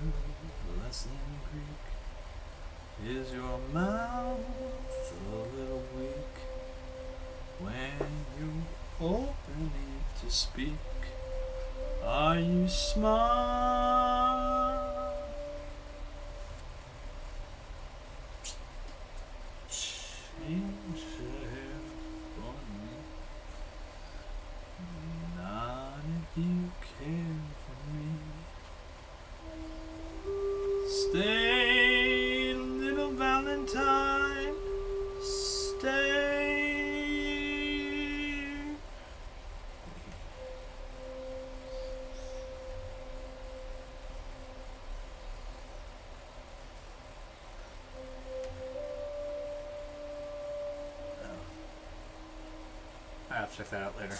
less than Greek? Is your mouth a little weak when you open it to speak? Are you smart? Change your hair for me. Not if you care for me. Stay, little Valentine. Stay. I have to check that out later.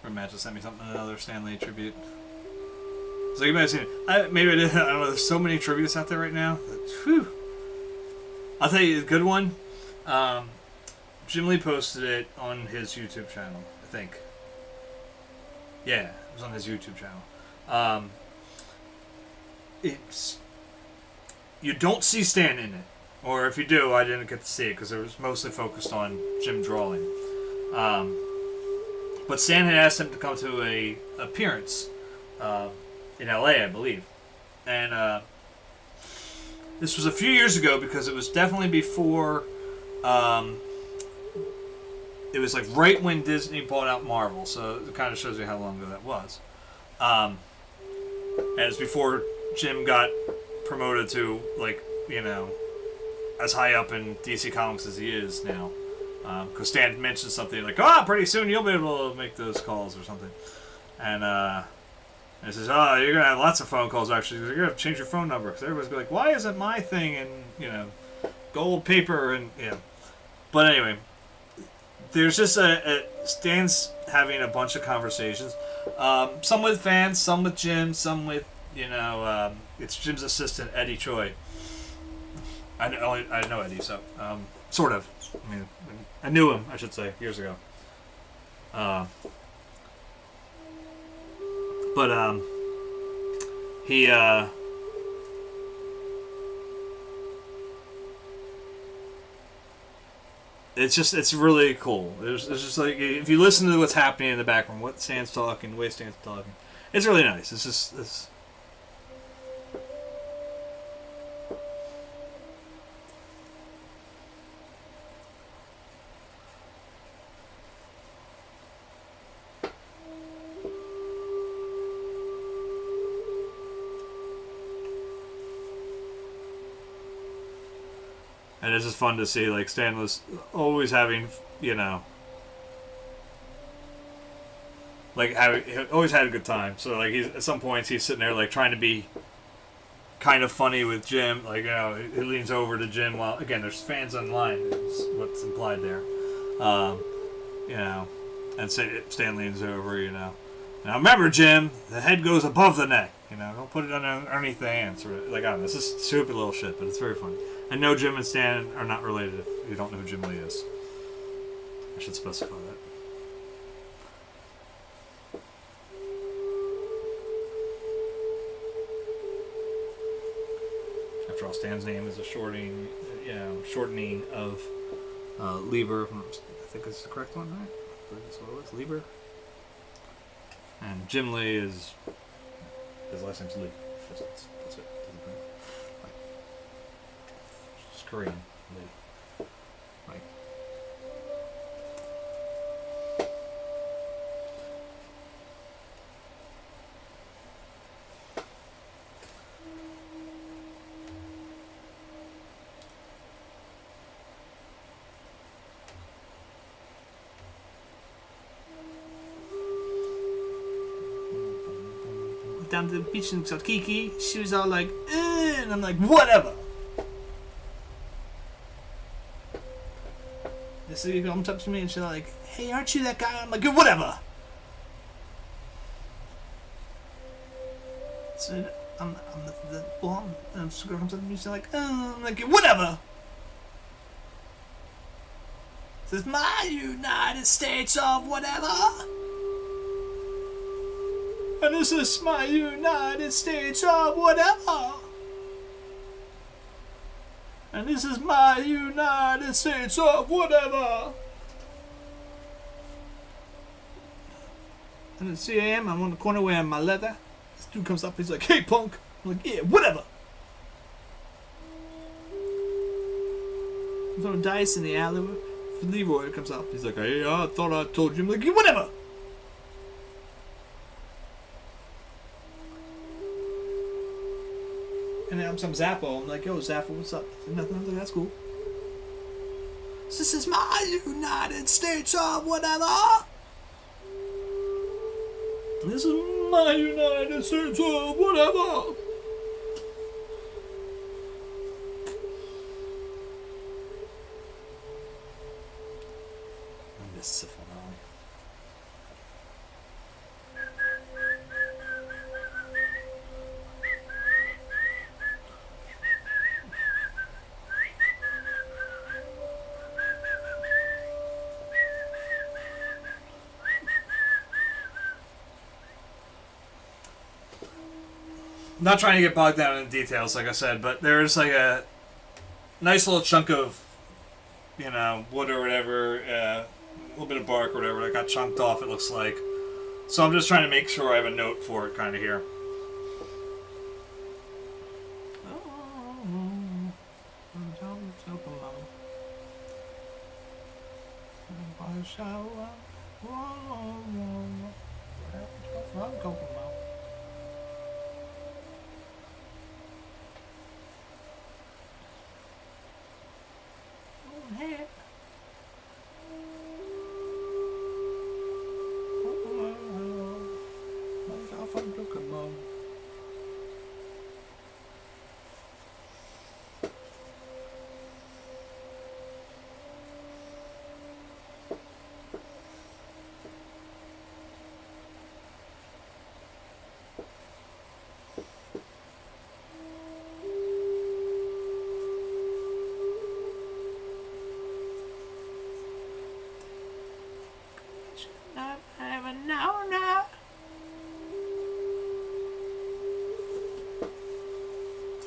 Or Matt just sent me something, another Stanley tribute. So you might have seen it. Maybe I did. I don't know. There's so many tributes out there right now. Whew. I'll tell you a good one. Jim Lee posted it on his YouTube channel, I think. Yeah, it was on his YouTube channel. It's... You don't see Stan in it. Or if you do, I didn't get to see it because it was mostly focused on Jim drawing. But Stan had asked him to come to a appearance in LA, I believe. And this was a few years ago because it was definitely before... it was like right when Disney bought out Marvel, so it kind of shows you how long ago that was. And it's before Jim got promoted to, like, you know, as high up in DC Comics as he is now. Because Stan mentioned something like, pretty soon you'll be able to make those calls or something. And he says, you're going to have lots of phone calls, actually. You're going to change your phone number. Because everybody's going to be like, why isn't my thing in, you know, gold paper? And, yeah. But anyway, there's just Stan's having a bunch of conversations. Some with fans, some with Jim, some with, you know, it's Jim's assistant, Eddie Choi. I know Eddie, so sort of. I mean, I knew him, I should say, years ago. But he it's really cool. It's just like if you listen to what's happening in the background, what Stan's talking, the way Stan's talking, it's really nice. It's and it's just fun to see, like, Stan was always having, you know, like, always had a good time. So, like, at some points he's sitting there, like, trying to be kind of funny with Jim. Like, you know, he leans over to Jim while, again, there's fans online, is what's implied there. You know, and Stan leans over, you know. Now, remember, Jim, the head goes above the neck. You know, don't put it underneath the hands. Like, I don't know, it's just stupid little shit, but it's very funny. I know Jim and Stan are not related if you don't know who Jim Lee is. I should specify that. After all, Stan's name is a shortening of Lieber. I think that's the correct one, right? I believe that's what it was. Lieber. And Jim Lee is... his last name's Lee. That's it. Like, it's Korean. Lee. Like... down to the beach and saw Kiki. She was all like, and I'm like, whatever. This lady comes up to me and she's like, hey, aren't you that guy? I'm like, whatever. So I'm the blonde, and this girl comes up to me and she's like, I'm like, whatever. Says, my United States of whatever. And this is my United States of whatever. And this is my United States of whatever. And at 3 a.m. I'm on the corner wearing my leather. This dude comes up, he's like, hey punk. I'm like, yeah, whatever. I'm throwing dice in the alley. Leroy comes up, he's like, hey, I thought I told you. I'm like, yeah, whatever. And then some Zappo. I'm like, yo, Zappo, what's up? Nothing. I'm like, that's cool. This is my United States of whatever. This is my United States of whatever. Merciful. Not trying to get bogged down in the details, like I said, but there's like a nice little chunk of, you know, wood or whatever, a little bit of bark or whatever that got chunked off, it looks like. So I'm just trying to make sure I have a note for it kind of here.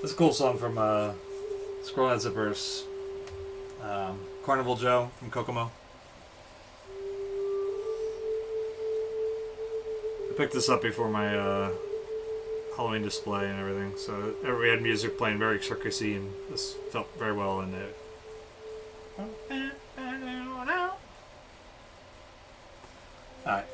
That's a cool song from Squirrel Head Zippers. Carnival Joe from Kokomo. I picked this up before my Halloween display and everything, so we had music playing very circusy, and this felt very well in it. Alright.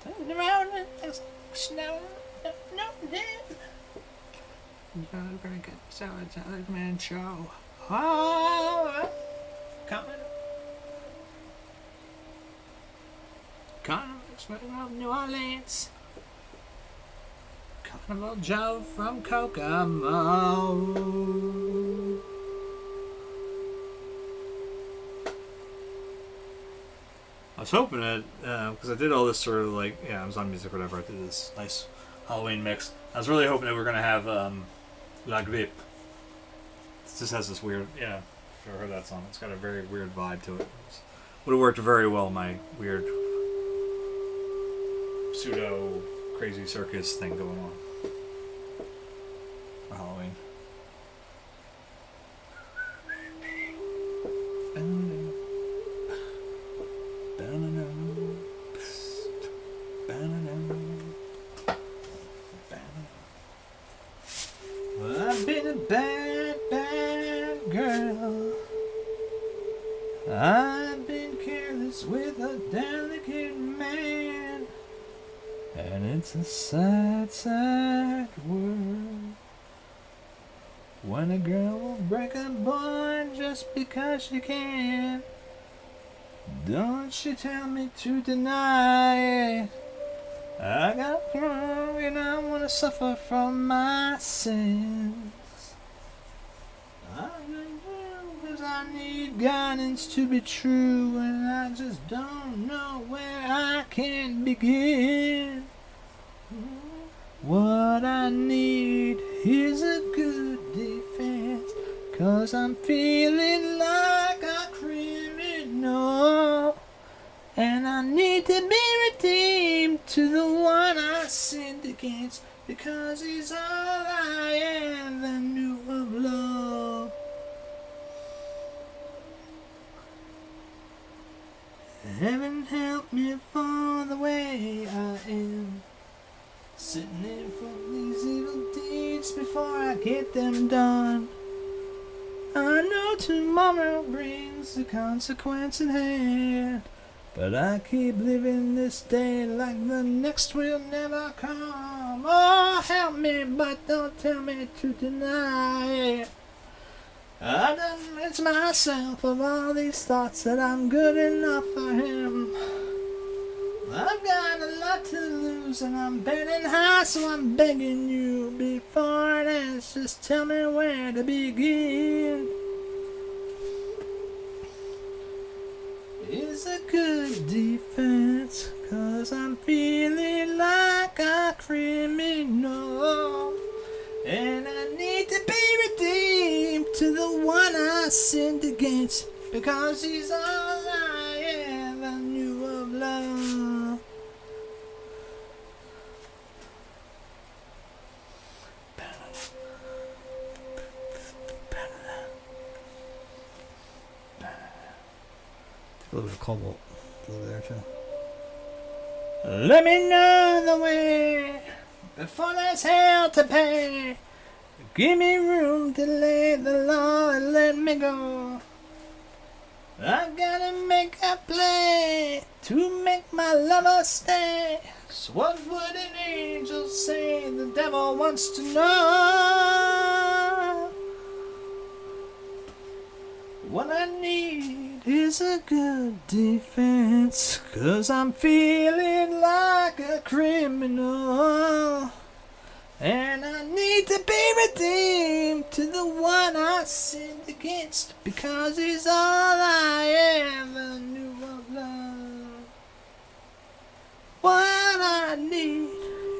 Turn around and there's snow. No, you're gonna get so it's a man show. Oh, coming. Carnival New Orleans. Carnival Joe from Kokomo. I was hoping that, because I did all this sort of like, yeah, Amazon Music or whatever, I did this nice Halloween mix. I was really hoping that we were going to have La Grippe. It just has this weird, yeah, if you ever heard that song, it's got a very weird vibe to it. Would have worked very well, my weird pseudo crazy circus thing going on for Halloween. Well, I've been a bad, bad girl. I've been careless with a delicate man. And it's a sad, sad world when a girl will break a bond just because she can. Don't you tell me to deny it. I got wrong and I want to suffer from my sins. Cause I need guidance to be true, and I just don't know where I can begin. What I need is a good defense, cause I'm feeling like a criminal, and I need to be redeemed to the one I sinned against, because he's all I ever knew of love. Heaven help me for the way I am, sitting in for these evil deeds before I get them done. I know tomorrow brings the consequence in hand, but I keep living this day like the next will never come. Oh, help me, but don't tell me to deny it. I done convinced myself of all these thoughts that I'm good enough for him. I've got a lot to lose and I'm betting high, so I'm begging you before it ends, just tell me where to begin. It's a good defense, cause I'm feeling like a criminal, and I need to be redeemed to the one I sinned against, because he's all I ever knew of love. A little bit of cobalt over there too. Let me know the way before there's hell to pay. Give me room to lay the law and let me go. I gotta make a play to make my lover stay. So what would an angel say? The devil wants to know. What I need is a good defense, cause I'm feeling like a criminal, and I need to be redeemed to the one I sinned against, because he's all I ever knew of love. What I need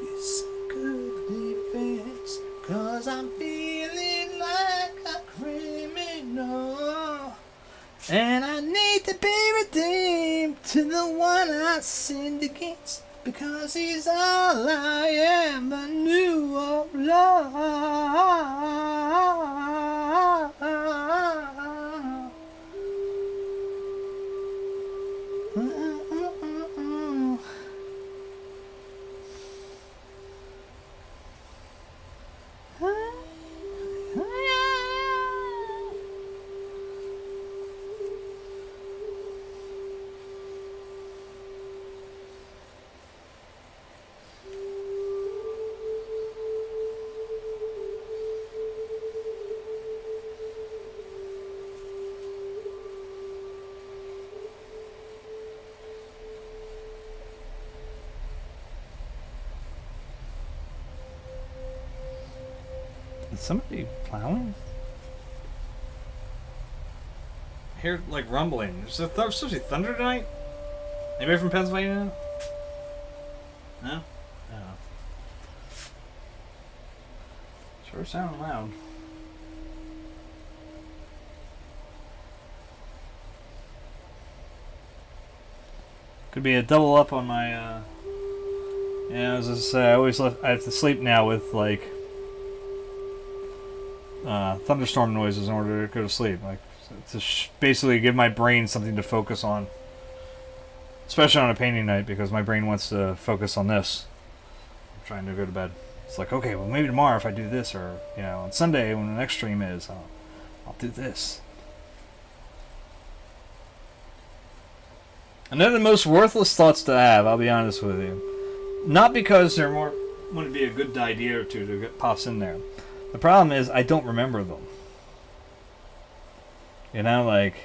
is a good defense, cause I'm feeling like a criminal, and I need to be redeemed to the one I sinned against, because he's all I ever knew of love. Is somebody plowing? I hear like rumbling. There's supposed to be thunder tonight? Anybody from Pennsylvania? No? No. Sure sounding loud. Could be a double up on my yeah, as I say, I have to sleep now with like thunderstorm noises in order to go to sleep, like to basically give my brain something to focus on, especially on a painting night, because my brain wants to focus on this. I'm trying to go to bed. It's like, okay, well maybe tomorrow if I do this, or you know, on Sunday when the next stream is, I'll do this. And they're the most worthless thoughts to have, I'll be honest with you. Not because they're more wouldn't be a good idea or two to get pops in there. The problem is I don't remember them. You know, like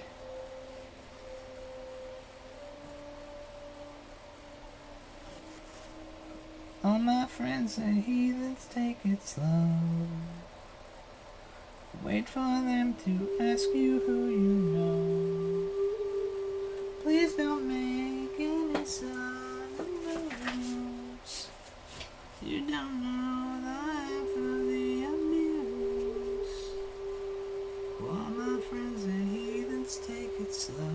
All my friends are heathens, take it slow. Wait for them to ask you who you know. Please don't make any sudden moves. You don't know the half of the abuse. All my friends are heathens, take it slow.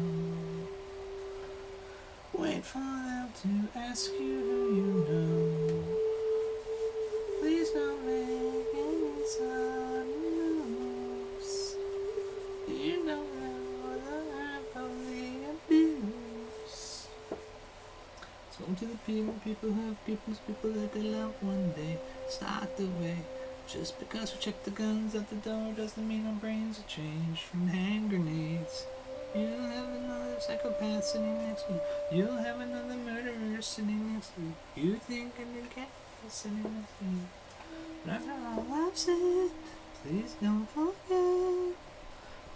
Wait for them to ask you who you know. Please don't make any sudden moves. You don't know the half of the abuse. Spoken to the people who have people that they love one day start the way. Just because we check the guns at the door doesn't mean our brains are changed from hand grenades. You'll have another psychopath sitting next to you. You'll have another murderer sitting next to you. You think a new cat is sitting next to you. But after all I've said, please don't forget.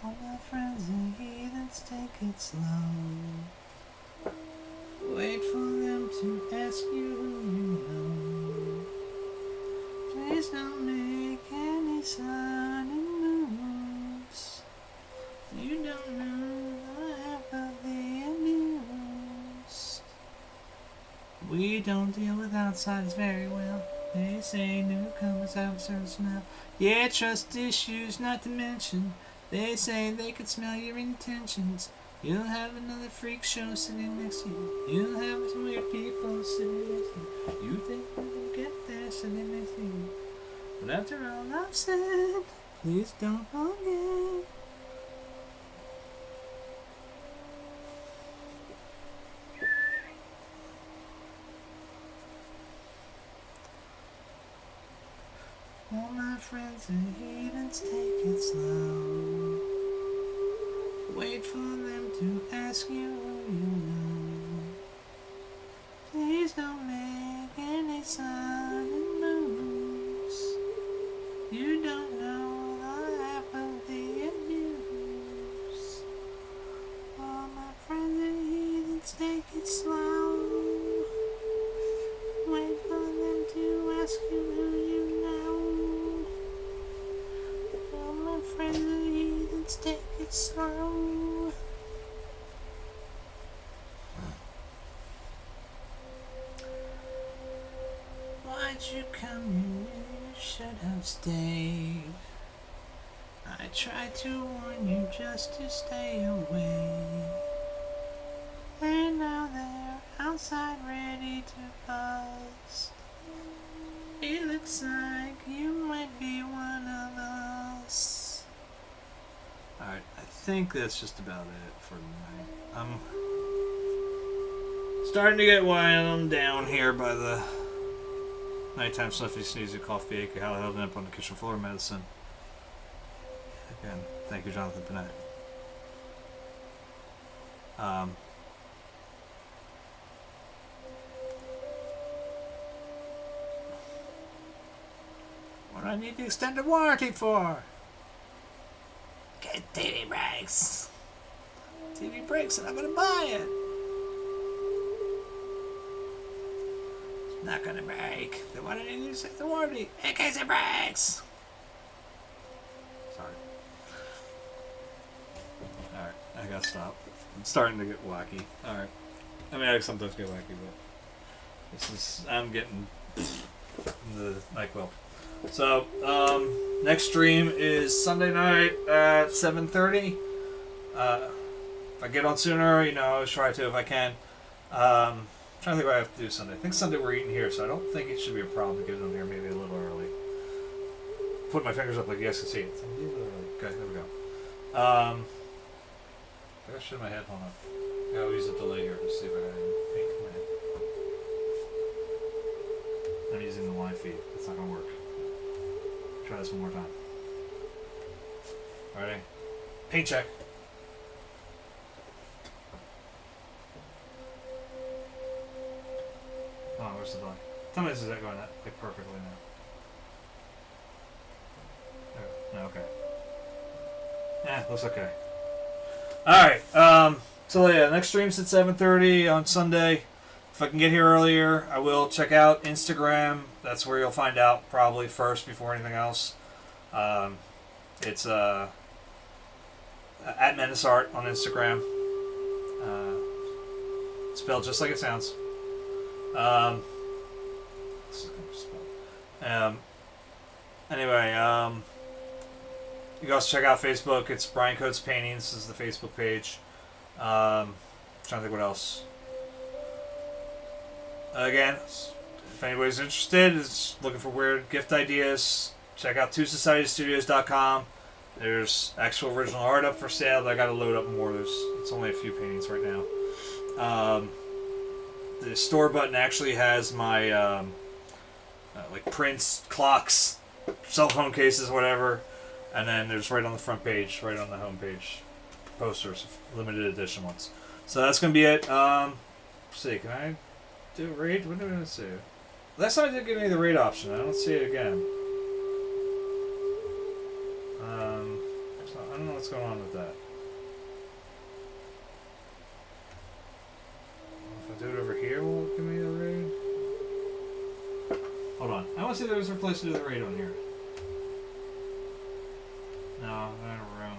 All my friends are heathens, take it slow. Wait for them to ask you who you know. Please don't make any sudden moves. You don't know the half of the abuse. We don't deal with outsiders very well. They say newcomers have a certain smell. Yeah, trust issues not to mention. They say they could smell your intentions. You'll have another freak show sitting next to you. You'll have some weird people sitting next to you. You think we'll get there sitting next to you. But after all I've said, please don't forget. All my friends are heathens, take it slow. Wait for them to ask you who you know. Please don't make any sudden moves. You don't know the half of the abuse. All my friends are heathens, take it slow. Wait for them to ask you who you know. All my friends are heathens, take it slow. Why'd you come? You should have stayed. I tried to warn you just to stay away. And now they're outside ready to bust. It looks like you might be one of us. Alright, I think that's just about it for tonight. I'm starting to get wound down here by the nighttime sniffy, sneezy, cough, ache, how held up on the kitchen floor medicine. Again, thank you, Jonathan Panett. What do I need the extended warranty for? Get TV breaks. TV breaks and I'm gonna buy it. It's not gonna break. Then why do I need the warranty? In case it breaks. Sorry. Alright, I gotta stop. I'm starting to get wacky. Alright. I mean, I sometimes get wacky, but this is, I'm getting the NyQuil. So, next stream is Sunday night at 7:30. If I get on sooner, you know, I always try to if I can. I'm trying to think what I have to do Sunday. I think Sunday we're eating here, so I don't think it should be a problem to get on here maybe a little early. Put my fingers up like you guys can see it. Okay, there we go. I gotta shut my headphone up. I gotta use the delay here to see if I got any paint in my head. I'm using the live feed. It's not gonna work. Try this one more time. Alrighty. Paint check. Oh, where's the delay? Tell me this is going that like perfectly now. There. No, okay. Yeah, looks okay. Alright, so yeah, next stream's at 7:30 on Sunday. if I can get here earlier, I will check out Instagram. That's where you'll find out probably first before anything else. It's at Menaceart on Instagram. Spelled just like it sounds. Anyway, you can also check out Facebook. It's Brian Coates Paintings. This is the Facebook page. Trying to think what else. Again, if anybody's interested, is looking for weird gift ideas, check out twosocietystudios.com. There's actual original art up for sale. I got to load up more. It's only a few paintings right now. The store button actually has my like prints, clocks, cell phone cases, whatever. And then there's right on the front page, right on the home page, posters, limited edition ones. So that's gonna be it. Let's see, can I do a raid? What did I see? Last time I did give me the raid option. I don't see it again. So I don't know what's going on with that. If I do it over here, will it give me the raid? Hold on. I want to see if there's a place to do the raid on here. No, not a room.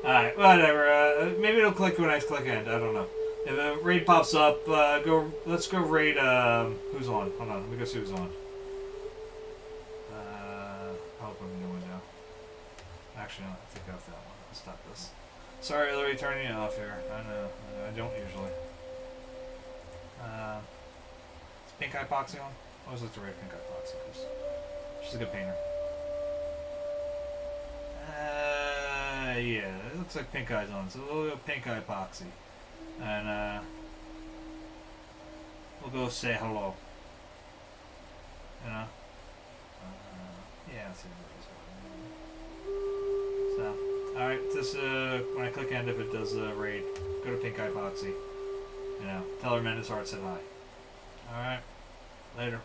Alright, whatever. Maybe it'll click when I click end. I don't know. If a raid pops up, let's go raid, who's on? Hold on, let me go see who's on. I'll open a new window. Actually, no, I think I have that one. Let's stop this. Sorry, let me turn you off here. I know, I don't usually. Is Pink Eye Poxy on? I always like to raid Pink Eye Poxy because she's a good painter. Yeah, it looks like Pink Eye's on, so we'll go Pink Eye Poxy. And, we'll go say hello. You know? Yeah, let's see what it is. So, alright, this, when I click end, if it does the raid, go to Pink Eye Poxy. You know, tell her Menaceart said hi. Alright, later.